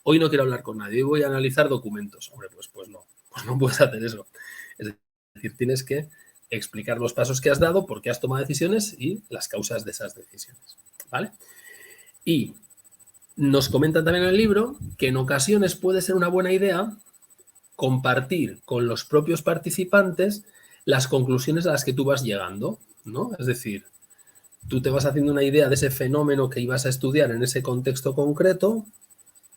Hoy no quiero hablar con nadie, hoy voy a analizar documentos. Hombre, pues no puedes hacer eso. Es decir, tienes que explicar los pasos que has dado, por qué has tomado decisiones y las causas de esas decisiones, ¿vale? Y nos comentan también en el libro que en ocasiones puede ser una buena idea compartir con los propios participantes las conclusiones a las que tú vas llegando, ¿no? Es decir, tú te vas haciendo una idea de ese fenómeno que ibas a estudiar en ese contexto concreto,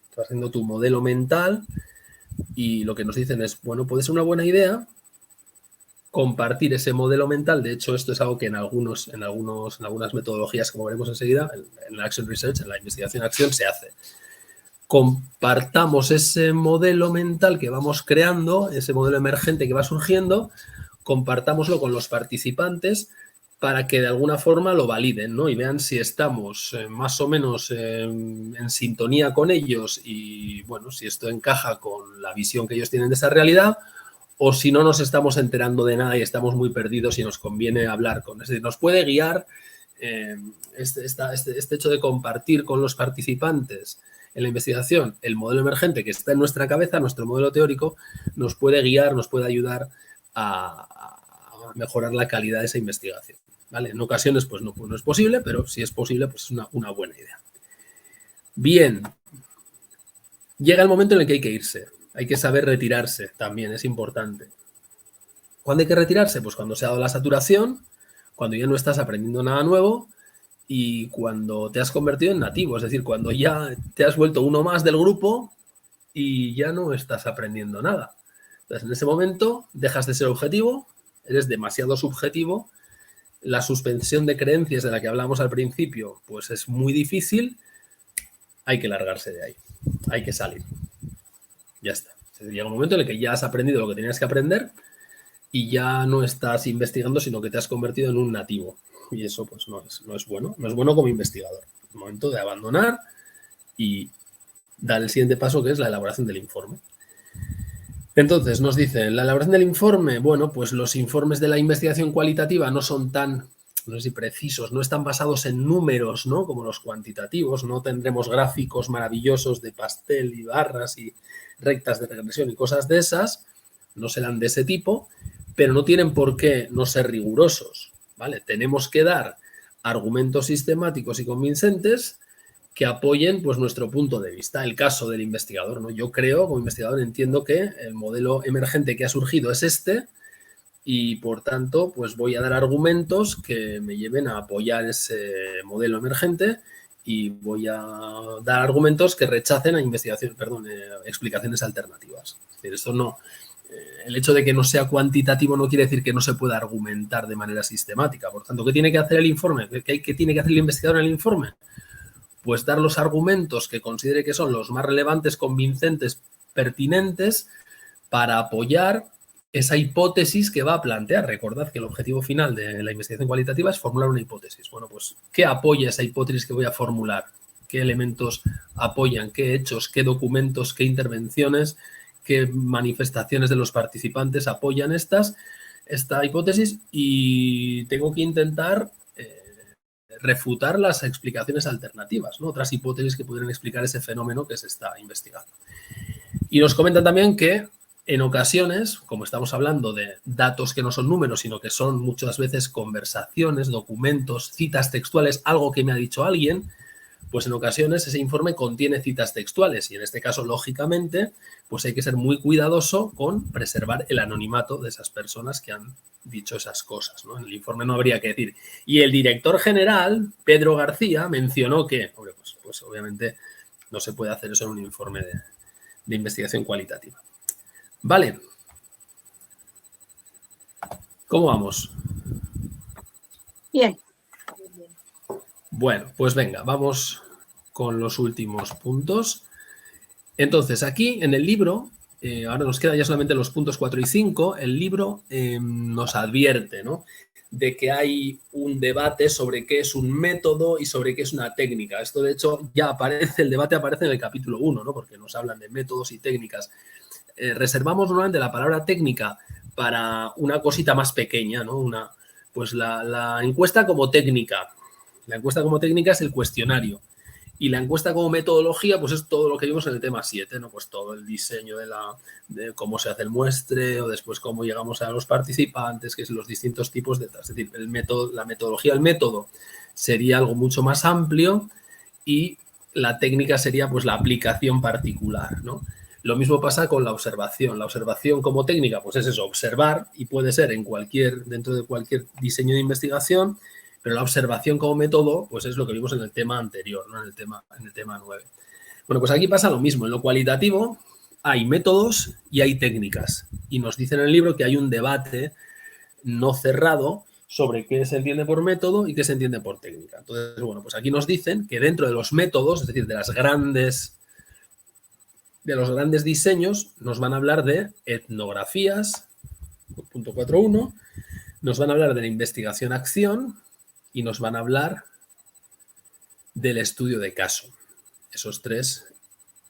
estás haciendo tu modelo mental y lo que nos dicen es, bueno, puede ser una buena idea compartir ese modelo mental. De hecho, esto es algo que en algunas metodologías, como veremos enseguida, en la Action Research, en la investigación-acción, se hace. Compartamos ese modelo mental que vamos creando, ese modelo emergente que va surgiendo, compartámoslo con los participantes para que de alguna forma lo validen, ¿no? Y vean si estamos más o menos en sintonía con ellos y, bueno, si esto encaja con la visión que ellos tienen de esa realidad, o si no nos estamos enterando de nada y estamos muy perdidos y nos conviene hablar con... Es decir, nos puede guiar este hecho de compartir con los participantes en la investigación el modelo emergente que está en nuestra cabeza, nuestro modelo teórico, nos puede guiar, nos puede ayudar a mejorar la calidad de esa investigación, ¿vale? En ocasiones pues no es posible, pero si es posible pues es una buena idea. Bien, llega el momento en el que hay que irse. Hay que saber retirarse también, es importante. ¿Cuándo hay que retirarse? Pues cuando se ha dado la saturación, cuando ya no estás aprendiendo nada nuevo y cuando te has convertido en nativo, es decir, cuando ya te has vuelto uno más del grupo y ya no estás aprendiendo nada. Entonces, en ese momento dejas de ser objetivo, eres demasiado subjetivo, la suspensión de creencias de la que hablamos al principio, pues es muy difícil, hay que largarse de ahí, hay que salir. Ya está. Llega un momento en el que ya has aprendido lo que tenías que aprender y ya no estás investigando, sino que te has convertido en un nativo. Y eso pues no es bueno. No es bueno como investigador. Es momento de abandonar y dar el siguiente paso, que es la elaboración del informe. Entonces, nos dicen, la elaboración del informe, bueno, pues los informes de la investigación cualitativa no son tan, no sé si precisos, no están basados en números, ¿no? Como los cuantitativos, no tendremos gráficos maravillosos de pastel y barras y rectas de regresión y cosas de esas, no serán de ese tipo, pero no tienen por qué no ser rigurosos, ¿vale? Tenemos que dar argumentos sistemáticos y convincentes que apoyen pues nuestro punto de vista, el caso del investigador, ¿no? Yo creo, como investigador, entiendo que el modelo emergente que ha surgido es este y, por tanto, pues voy a dar argumentos que me lleven a apoyar ese modelo emergente y voy a dar argumentos que rechacen explicaciones alternativas. Es decir, esto no, el hecho de que no sea cuantitativo no quiere decir que no se pueda argumentar de manera sistemática. Por tanto, ¿qué tiene que hacer el informe? ¿Qué tiene que hacer el investigador en el informe? Pues dar los argumentos que considere que son los más relevantes, convincentes, pertinentes para apoyar esa hipótesis que va a plantear. Recordad que el objetivo final de la investigación cualitativa es formular una hipótesis. Bueno, pues, ¿qué apoya esa hipótesis que voy a formular? ¿Qué elementos apoyan? ¿Qué hechos? ¿Qué documentos? ¿Qué intervenciones? ¿Qué manifestaciones de los participantes apoyan esta hipótesis? Y tengo que intentar refutar las explicaciones alternativas, ¿no? Otras hipótesis que pudieran explicar ese fenómeno que se está investigando. Y nos comentan también que en ocasiones, como estamos hablando de datos que no son números, sino que son muchas veces conversaciones, documentos, citas textuales, algo que me ha dicho alguien, pues en ocasiones ese informe contiene citas textuales y en este caso, lógicamente, pues hay que ser muy cuidadoso con preservar el anonimato de esas personas que han dicho esas cosas, ¿no? En el informe no habría que decir, y el director general, Pedro García, mencionó que, hombre, pues obviamente no se puede hacer eso en un informe de investigación cualitativa. Vale. ¿Cómo vamos? Bien. Bueno, pues venga, vamos con los últimos puntos. Entonces, aquí en el libro, ahora nos quedan ya solamente los puntos 4 y 5, el libro nos advierte, ¿no?, de que hay un debate sobre qué es un método y sobre qué es una técnica. Esto, de hecho, ya aparece, el debate aparece en el capítulo 1, ¿no?, porque nos hablan de métodos y técnicas. Reservamos normalmente la palabra técnica para una cosita más pequeña, ¿no? Pues la encuesta como técnica. La encuesta como técnica es el cuestionario. Y la encuesta como metodología, pues es todo lo que vimos en el tema 7, ¿no? Pues todo el diseño de cómo se hace el muestreo, después cómo llegamos a los participantes, que son los distintos tipos de... Es decir, la metodología, el método sería algo mucho más amplio y la técnica sería pues la aplicación particular, ¿no? Lo mismo pasa con la observación. La observación como técnica, pues es eso, observar, y puede ser dentro de cualquier diseño de investigación, Pero la observación como método, pues es lo que vimos en el tema anterior, ¿no? En el tema 9. Bueno, pues aquí pasa lo mismo. En lo cualitativo hay métodos y hay técnicas. Y nos dice en el libro que hay un debate no cerrado sobre qué se entiende por método y qué se entiende por técnica. Entonces, bueno, pues aquí nos dicen que dentro de los métodos, es decir, de los grandes diseños, nos van a hablar de etnografías, punto 4.1, nos van a hablar de la investigación-acción y nos van a hablar del estudio de caso. Esos 3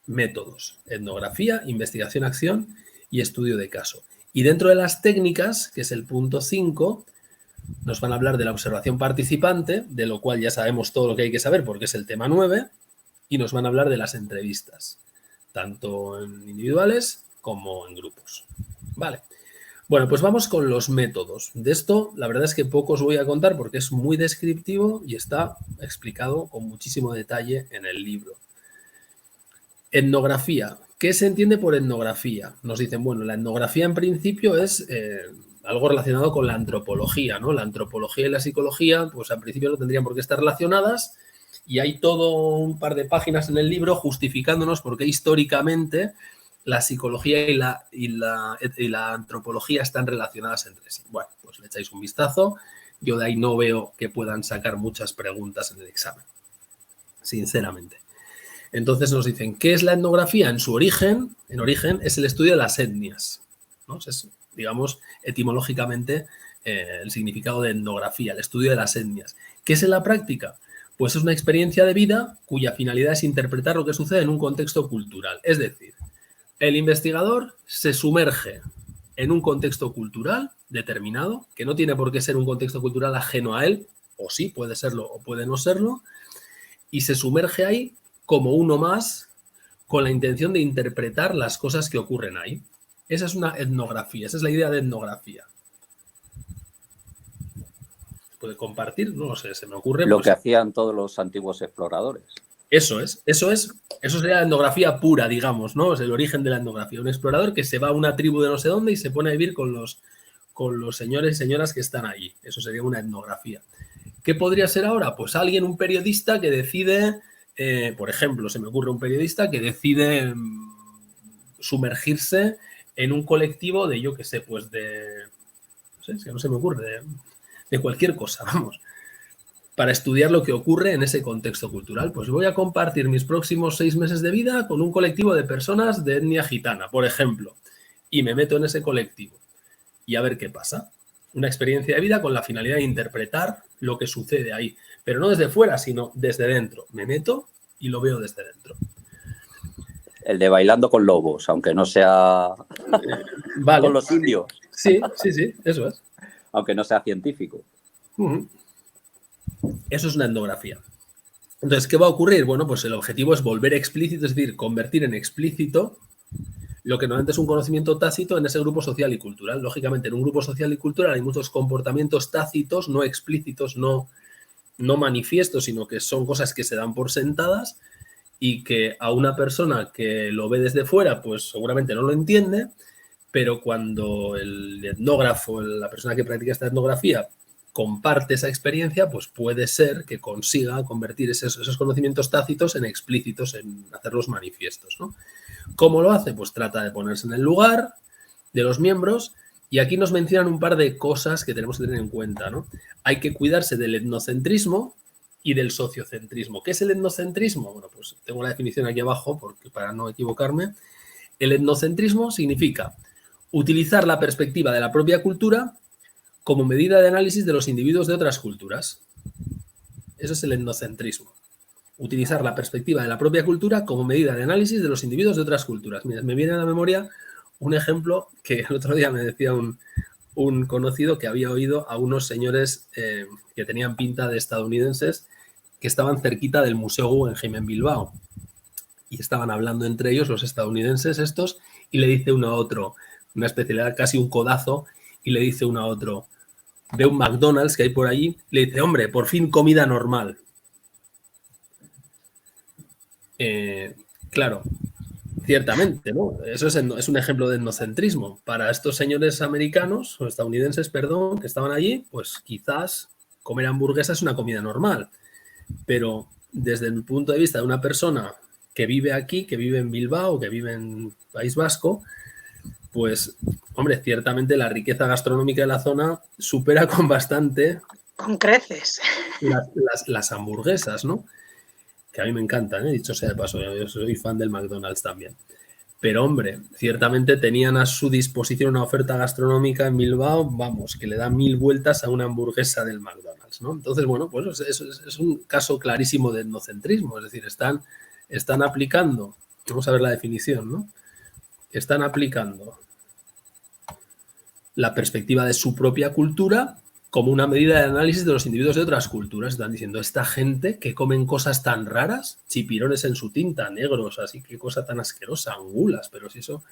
métodos: etnografía, investigación-acción y estudio de caso. Y dentro de las técnicas, que es el punto 5, nos van a hablar de la observación participante, de lo cual ya sabemos todo lo que hay que saber porque es el tema 9, y nos van a hablar de las entrevistas, tanto en individuales como en grupos. Vale. Bueno, pues vamos con los métodos. De esto, la verdad es que poco os voy a contar porque es muy descriptivo y está explicado con muchísimo detalle en el libro. Etnografía. ¿Qué se entiende por etnografía? Nos dicen, bueno, la etnografía en principio es algo relacionado con la antropología, ¿no? La antropología y la psicología, pues al principio no tendrían por qué estar relacionadas y hay todo un par de páginas en el libro justificándonos por qué históricamente la psicología y la antropología están relacionadas entre sí. Bueno, pues le echáis un vistazo. Yo de ahí no veo que puedan sacar muchas preguntas en el examen, sinceramente. Entonces nos dicen, ¿qué es la etnografía? En su origen, es el estudio de las etnias, ¿no? Es, digamos, etimológicamente el significado de etnografía, el estudio de las etnias. ¿Qué es en la práctica? Pues es una experiencia de vida cuya finalidad es interpretar lo que sucede en un contexto cultural. Es decir, el investigador se sumerge en un contexto cultural determinado, que no tiene por qué ser un contexto cultural ajeno a él, o sí, puede serlo o puede no serlo, y se sumerge ahí como uno más con la intención de interpretar las cosas que ocurren ahí. Esa es una etnografía, esa es la idea de etnografía. ¿Se puede compartir? No lo sé, se me ocurre. Lo que hacían todos los antiguos exploradores. Eso sería la etnografía pura, digamos, ¿no? Es el origen de la etnografía. Un explorador que se va a una tribu de no sé dónde y se pone a vivir con los señores y señoras que están allí. Eso sería una etnografía. ¿Qué podría ser ahora? Pues alguien, un periodista que decide, por ejemplo, se me ocurre un periodista que decide sumergirse en un colectivo de, yo qué sé, pues de, no sé, es que no se me ocurre, de cualquier cosa, vamos, para estudiar lo que ocurre en ese contexto cultural. Pues voy a compartir mis próximos 6 meses de vida con un colectivo de personas de etnia gitana, por ejemplo, y me meto en ese colectivo y a ver qué pasa. Una experiencia de vida con la finalidad de interpretar lo que sucede ahí, pero no desde fuera, sino desde dentro. Me meto y lo veo desde dentro. El de Bailando con Lobos, aunque no sea vale. Con los indios. Sí, eso es. Aunque no sea científico. Eso es una etnografía. Entonces, ¿qué va a ocurrir? Bueno, pues el objetivo es volver explícito, es decir, convertir en explícito lo que normalmente es un conocimiento tácito en ese grupo social y cultural. Lógicamente, en un grupo social y cultural hay muchos comportamientos tácitos, no explícitos, no manifiestos, sino que son cosas que se dan por sentadas y que a una persona que lo ve desde fuera, pues seguramente no lo entiende, pero cuando el etnógrafo, la persona que practica esta etnografía, comparte esa experiencia, pues puede ser que consiga convertir esos conocimientos tácitos en explícitos, en hacerlos manifiestos, ¿no? ¿Cómo lo hace? Pues trata de ponerse en el lugar de los miembros y aquí nos mencionan un par de cosas que tenemos que tener en cuenta, ¿no? Hay que cuidarse del etnocentrismo y del sociocentrismo. ¿Qué es el etnocentrismo? Bueno, pues tengo la definición aquí abajo porque para no equivocarme. El etnocentrismo significa utilizar la perspectiva de la propia cultura como medida de análisis de los individuos de otras culturas. Eso es el etnocentrismo. Utilizar la perspectiva de la propia cultura como medida de análisis de los individuos de otras culturas. Mira, me viene a la memoria un ejemplo que el otro día me decía un conocido que había oído a unos señores que tenían pinta de estadounidenses que estaban cerquita del Museo Guggenheim en Bilbao. Y estaban hablando entre ellos, los estadounidenses estos, y le dice uno a otro, una especialidad, casi un codazo, y le dice uno a otro, ve un McDonald's que hay por allí, le dice, hombre, por fin comida normal. Claro, ciertamente, ¿no? Eso es un ejemplo de etnocentrismo. Para estos señores americanos, o estadounidenses, perdón, que estaban allí, pues quizás comer hamburguesa es una comida normal, pero desde el punto de vista de una persona que vive aquí, que vive en Bilbao, que vive en País Vasco, pues, hombre, ciertamente la riqueza gastronómica de la zona supera con bastante... Con creces. Las hamburguesas, ¿no? Que a mí me encantan, ¿eh? Dicho sea de paso, yo soy fan del McDonald's también. Pero, hombre, ciertamente tenían a su disposición una oferta gastronómica en Bilbao, vamos, que le da 1000 vueltas a una hamburguesa del McDonald's, ¿no? Entonces, bueno, pues es un caso clarísimo de etnocentrismo, es decir, están aplicando, vamos a ver la definición, ¿no? Están aplicando la perspectiva de su propia cultura como una medida de análisis de los individuos de otras culturas. Están diciendo, esta gente que comen cosas tan raras, chipirones en su tinta, negros, así que cosa tan asquerosa, angulas, pero si eso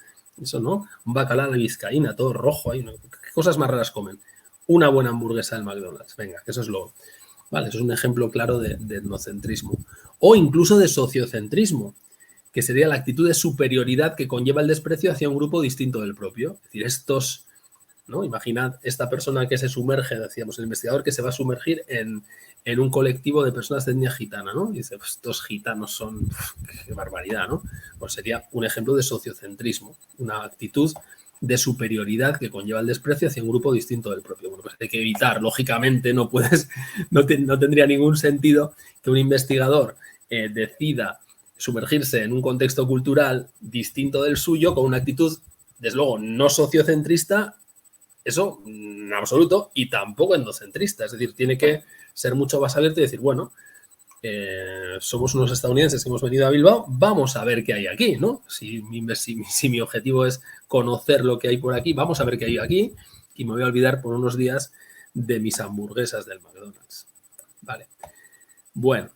no, un bacalao de vizcaína, todo rojo ahí, ¿no? ¿Qué cosas más raras comen? Una buena hamburguesa del McDonald's, venga, que eso es vale, eso es un ejemplo claro de etnocentrismo. O incluso de sociocentrismo, que sería la actitud de superioridad que conlleva el desprecio hacia un grupo distinto del propio. Es decir, estos... ¿no? Imaginad esta persona que se sumerge, decíamos, el investigador que se va a sumergir en un colectivo de personas de etnia gitana, ¿no? Y dice, pues estos gitanos son, qué barbaridad, ¿no? Pues sería un ejemplo de sociocentrismo, una actitud de superioridad que conlleva el desprecio hacia un grupo distinto del propio. Bueno, pues hay que evitar, lógicamente, no tendría ningún sentido que un investigador decida sumergirse en un contexto cultural distinto del suyo con una actitud, desde luego, no sociocentrista. Eso, en absoluto, y tampoco endocentrista. Es decir, tiene que ser mucho más abierto y decir, bueno, somos unos estadounidenses que hemos venido a Bilbao, vamos a ver qué hay aquí, ¿no? Si mi objetivo es conocer lo que hay por aquí, vamos a ver qué hay aquí y me voy a olvidar por unos días de mis hamburguesas del McDonald's. Vale. Bueno.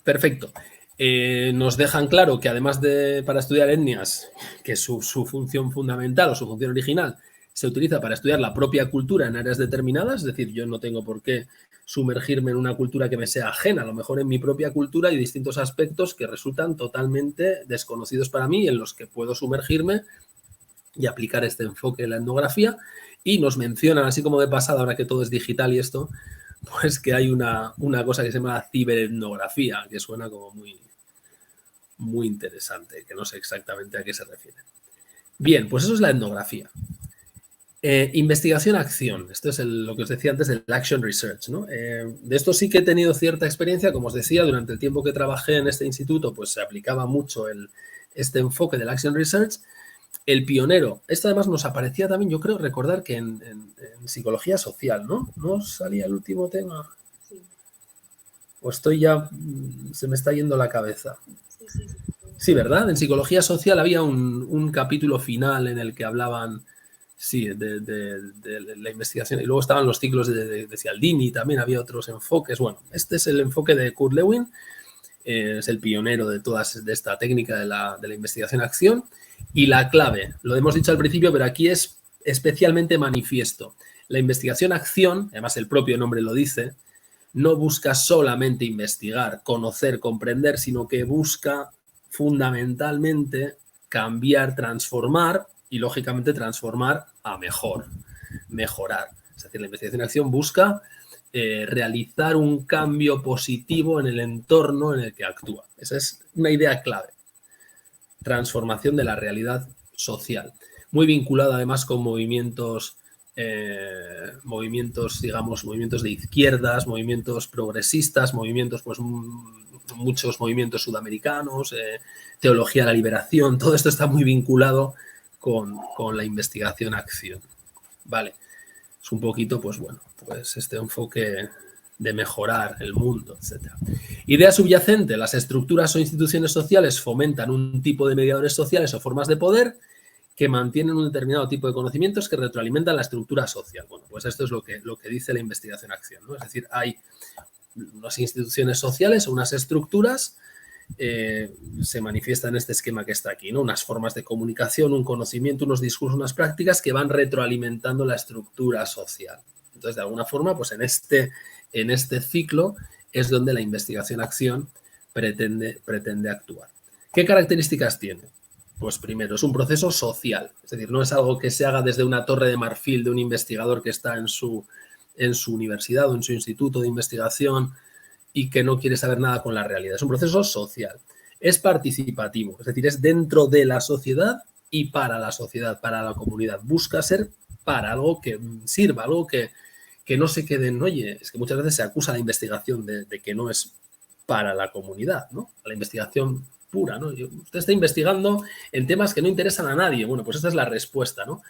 Perfecto. Nos dejan claro que además para estudiar etnias, que es su función fundamental o su función original, se utiliza para estudiar la propia cultura en áreas determinadas, es decir, yo no tengo por qué sumergirme en una cultura que me sea ajena, a lo mejor en mi propia cultura hay distintos aspectos que resultan totalmente desconocidos para mí, en los que puedo sumergirme y aplicar este enfoque en la etnografía, y nos mencionan, así como de pasada, ahora que todo es digital y esto, pues que hay una cosa que se llama ciberetnografía, que suena como muy interesante, que no sé exactamente a qué se refiere. Bien, pues eso es la etnografía. Investigación-acción. Esto es lo que os decía antes del action research, ¿no? De esto sí que he tenido cierta experiencia. Como os decía, durante el tiempo que trabajé en este instituto, pues se aplicaba mucho este enfoque del action research. El pionero, esto además nos aparecía también, yo creo recordar que en psicología social, ¿no? ¿No salía el último tema? Sí. O estoy ya, se me está yendo la cabeza. Sí. Sí, ¿verdad? En psicología social había un capítulo final en el que hablaban, sí, de la investigación. Y luego estaban los ciclos de Cialdini, también había otros enfoques. Bueno, este es el enfoque de Kurt Lewin, es el pionero de esta técnica de la investigación-acción. Y la clave, lo hemos dicho al principio, pero aquí es especialmente manifiesto. La investigación-acción, además el propio nombre lo dice, no busca solamente investigar, conocer, comprender, sino que busca fundamentalmente cambiar, transformar y, lógicamente, transformar a mejor, mejorar. Es decir, la investigación-acción busca realizar un cambio positivo en el entorno en el que actúa. Esa es una idea clave. Transformación de la realidad social. Muy vinculada, además, con movimientos, digamos, movimientos de izquierdas, movimientos progresistas, movimientos, pues, muchos movimientos sudamericanos, teología de la liberación, todo esto está muy vinculado con la investigación-acción. Vale, es un poquito, pues bueno, pues este enfoque de mejorar el mundo, etc. Idea subyacente, las estructuras o instituciones sociales fomentan un tipo de mediadores sociales o formas de poder que mantienen un determinado tipo de conocimientos que retroalimentan la estructura social. Bueno, pues esto es lo que dice la investigación-acción, ¿no? Es decir, hay unas instituciones sociales o unas estructuras, se manifiesta en este esquema que está aquí, ¿no? Unas formas de comunicación, un conocimiento, unos discursos, unas prácticas que van retroalimentando la estructura social. Entonces, de alguna forma, pues en este ciclo es donde la investigación-acción pretende actuar. ¿Qué características tiene? Pues primero, es un proceso social, es decir, no es algo que se haga desde una torre de marfil de un investigador que está en su en su universidad o en su instituto de investigación y que no quiere saber nada con la realidad. Es un proceso social. Es participativo, es decir, es dentro de la sociedad y para la sociedad, para la comunidad. Busca ser para algo que sirva, algo que no se queden, oye, es que muchas veces se acusa la investigación de que no es para la comunidad, ¿no? La investigación pura, ¿no? Usted está investigando en temas que no interesan a nadie. Bueno, pues esta es la respuesta, ¿no?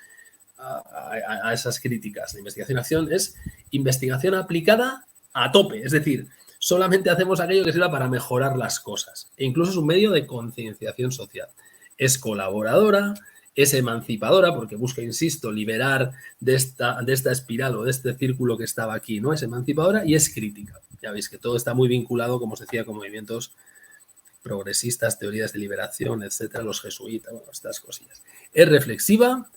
A esas críticas. La investigación-acción es investigación aplicada a tope, es decir, solamente hacemos aquello que sirva para mejorar las cosas. E incluso es un medio de concienciación social. Es colaboradora, es emancipadora, porque busca, insisto, liberar de esta espiral o de este círculo que estaba aquí, ¿no? Es emancipadora y es crítica. Ya veis que todo está muy vinculado, como os decía, con movimientos progresistas, teorías de liberación, etcétera, los jesuitas, bueno, estas cosillas. Es reflexiva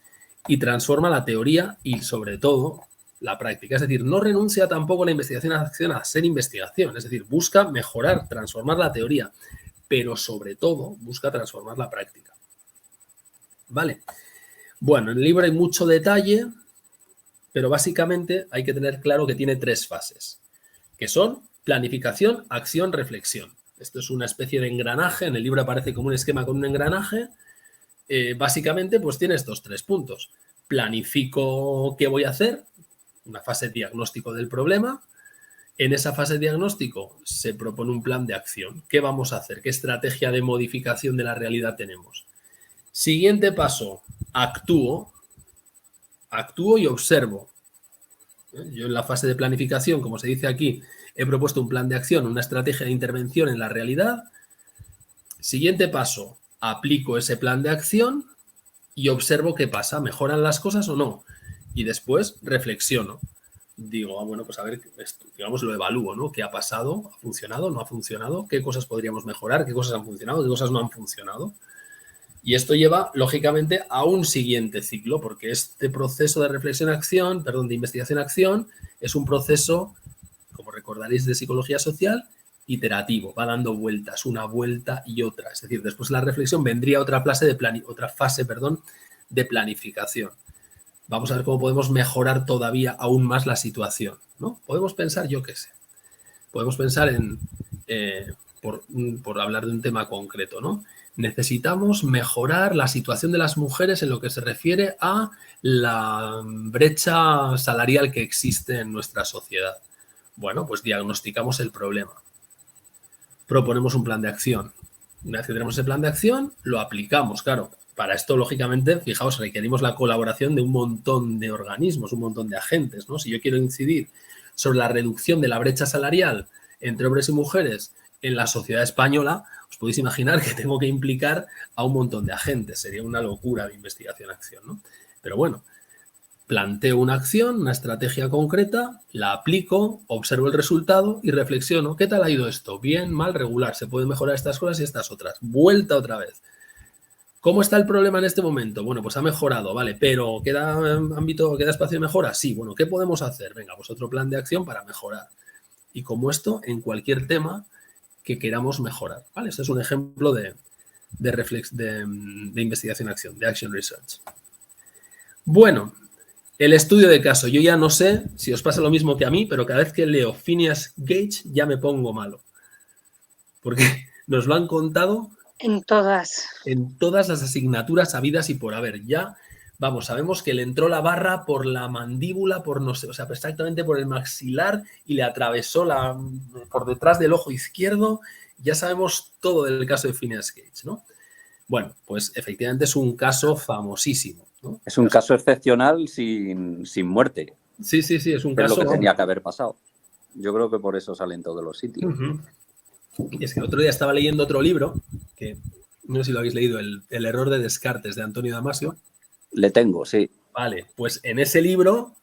y transforma la teoría y, sobre todo, la práctica. Es decir, no renuncia tampoco la investigación-acción a ser investigación. Es decir, busca mejorar, transformar la teoría, pero, sobre todo, busca transformar la práctica. ¿Vale? Bueno, en el libro hay mucho detalle, pero básicamente hay que tener claro que tiene 3 fases, que son planificación, acción, reflexión. Esto es una especie de engranaje, en el libro aparece como un esquema con un engranaje. Básicamente, pues tiene estos 3 puntos. Planifico qué voy a hacer, una fase diagnóstico del problema. En esa fase de diagnóstico se propone un plan de acción. ¿Qué vamos a hacer? ¿Qué estrategia de modificación de la realidad tenemos? Siguiente paso, actúo y observo. Yo en la fase de planificación, como se dice aquí, he propuesto un plan de acción, una estrategia de intervención en la realidad. Siguiente paso, aplico ese plan de acción y observo qué pasa, ¿mejoran las cosas o no? Y después reflexiono. Digo, bueno, pues a ver, digamos, lo evalúo, ¿no? ¿Qué ha pasado? ¿Ha funcionado? ¿No ha funcionado? ¿Qué cosas podríamos mejorar? ¿Qué cosas han funcionado? ¿Qué cosas no han funcionado? Y esto lleva, lógicamente, a un siguiente ciclo, porque este proceso de reflexión-acción, de investigación-acción, es un proceso, como recordaréis, de psicología social, iterativo. Va dando vueltas, una vuelta y otra. Es decir, después de la reflexión vendría otra fase de planificación. Vamos a ver cómo podemos mejorar todavía aún más la situación, ¿no? Podemos pensar, yo qué sé, podemos pensar en, por hablar de un tema concreto, ¿no? Necesitamos mejorar la situación de las mujeres en lo que se refiere a la brecha salarial que existe en nuestra sociedad. Bueno, pues diagnosticamos el problema. Proponemos un plan de acción. Una vez que tenemos ese plan de acción, lo aplicamos, claro. Para esto, lógicamente, fijaos, requerimos la colaboración de un montón de organismos, un montón de agentes, ¿no? Si yo quiero incidir sobre la reducción de la brecha salarial entre hombres y mujeres en la sociedad española, os podéis imaginar que tengo que implicar a un montón de agentes. Sería una locura de investigación-acción, ¿no? Pero bueno, planteo una acción, una estrategia concreta, la aplico, observo el resultado y reflexiono. ¿Qué tal ha ido esto? ¿Bien, mal, regular? ¿Se pueden mejorar estas cosas y estas otras? Vuelta otra vez. ¿Cómo está el problema en este momento? Bueno, pues ha mejorado, vale, pero ¿queda espacio de mejora? Sí, bueno, ¿qué podemos hacer? Venga, pues otro plan de acción para mejorar. Y como esto, en cualquier tema que queramos mejorar, ¿vale? Este es un ejemplo de investigación-acción, de action research. Bueno, el estudio de caso. Yo ya no sé si os pasa lo mismo que a mí, pero cada vez que leo Phineas Gage ya me pongo malo. Porque nos lo han contado en todas las asignaturas habidas y por haber. Ya, vamos, sabemos que le entró la barra por la mandíbula, por no sé, o sea, exactamente por el maxilar y le atravesó por detrás del ojo izquierdo. Ya sabemos todo del caso de Phineas Gage, ¿no? Bueno, pues efectivamente es un caso famosísimo, ¿no? Es un caso excepcional sin muerte. Sí, es un caso. Es lo que tenía que haber pasado. Yo creo que por eso salen todos los sitios. Y es que el otro día estaba leyendo otro libro, que no sé si lo habéis leído, El error de Descartes, de Antonio Damasio. Le tengo, sí. Vale, pues en ese libro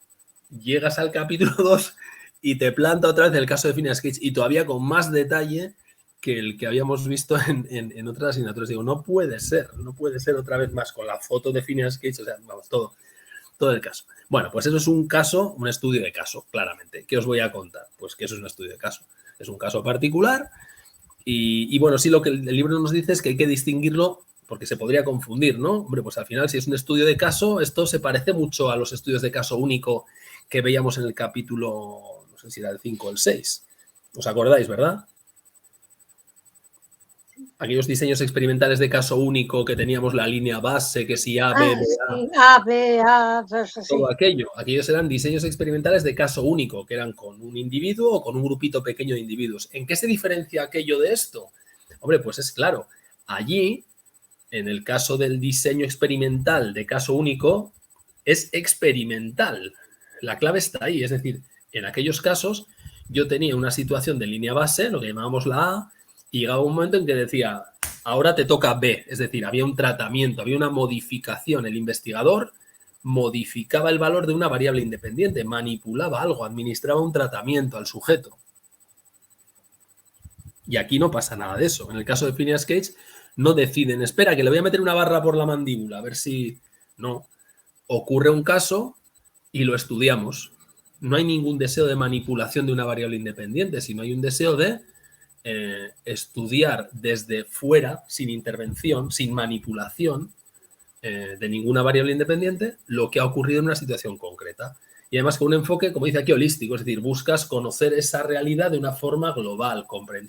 llegas al capítulo 2 y te planta otra vez el caso de Phineas Gage y todavía con más detalle que el que habíamos visto en otras asignaturas. Digo, no puede ser otra vez más con la foto de Phineas Gage, o sea, vamos, todo el caso. Bueno, pues eso es un caso, un estudio de caso, claramente. ¿Qué os voy a contar? Pues que eso es un estudio de caso. Es un caso particular y bueno, sí, lo que el libro nos dice es que hay que distinguirlo porque se podría confundir, ¿no? Hombre, pues al final, si es un estudio de caso, esto se parece mucho a los estudios de caso único que veíamos en el capítulo, no sé si era el 5 o el 6. ¿Os acordáis, verdad? Aquellos diseños experimentales de caso único que teníamos la línea base, que si A, B, B, A. Sí, A, B, A, sí. Todo aquello. Aquellos eran diseños experimentales de caso único, que eran con un individuo o con un grupito pequeño de individuos. ¿En qué se diferencia aquello de esto? Hombre, pues es claro. Allí, en el caso del diseño experimental de caso único, es experimental. La clave está ahí. Es decir, en aquellos casos yo tenía una situación de línea base, lo que llamábamos la A, y llegaba un momento en que decía, ahora te toca B. Es decir, había un tratamiento, había una modificación. El investigador modificaba el valor de una variable independiente, manipulaba algo, administraba un tratamiento al sujeto. Y aquí no pasa nada de eso. En el caso de Phineas Cage, no deciden, espera, que le voy a meter una barra por la mandíbula, a ver si... No. Ocurre un caso y lo estudiamos. No hay ningún deseo de manipulación de una variable independiente, sino hay un deseo de estudiar desde fuera, sin intervención, sin manipulación de ninguna variable independiente, lo que ha ocurrido en una situación concreta. Y además con un enfoque, como dice aquí, holístico, es decir, buscas conocer esa realidad de una forma global, comprensiva.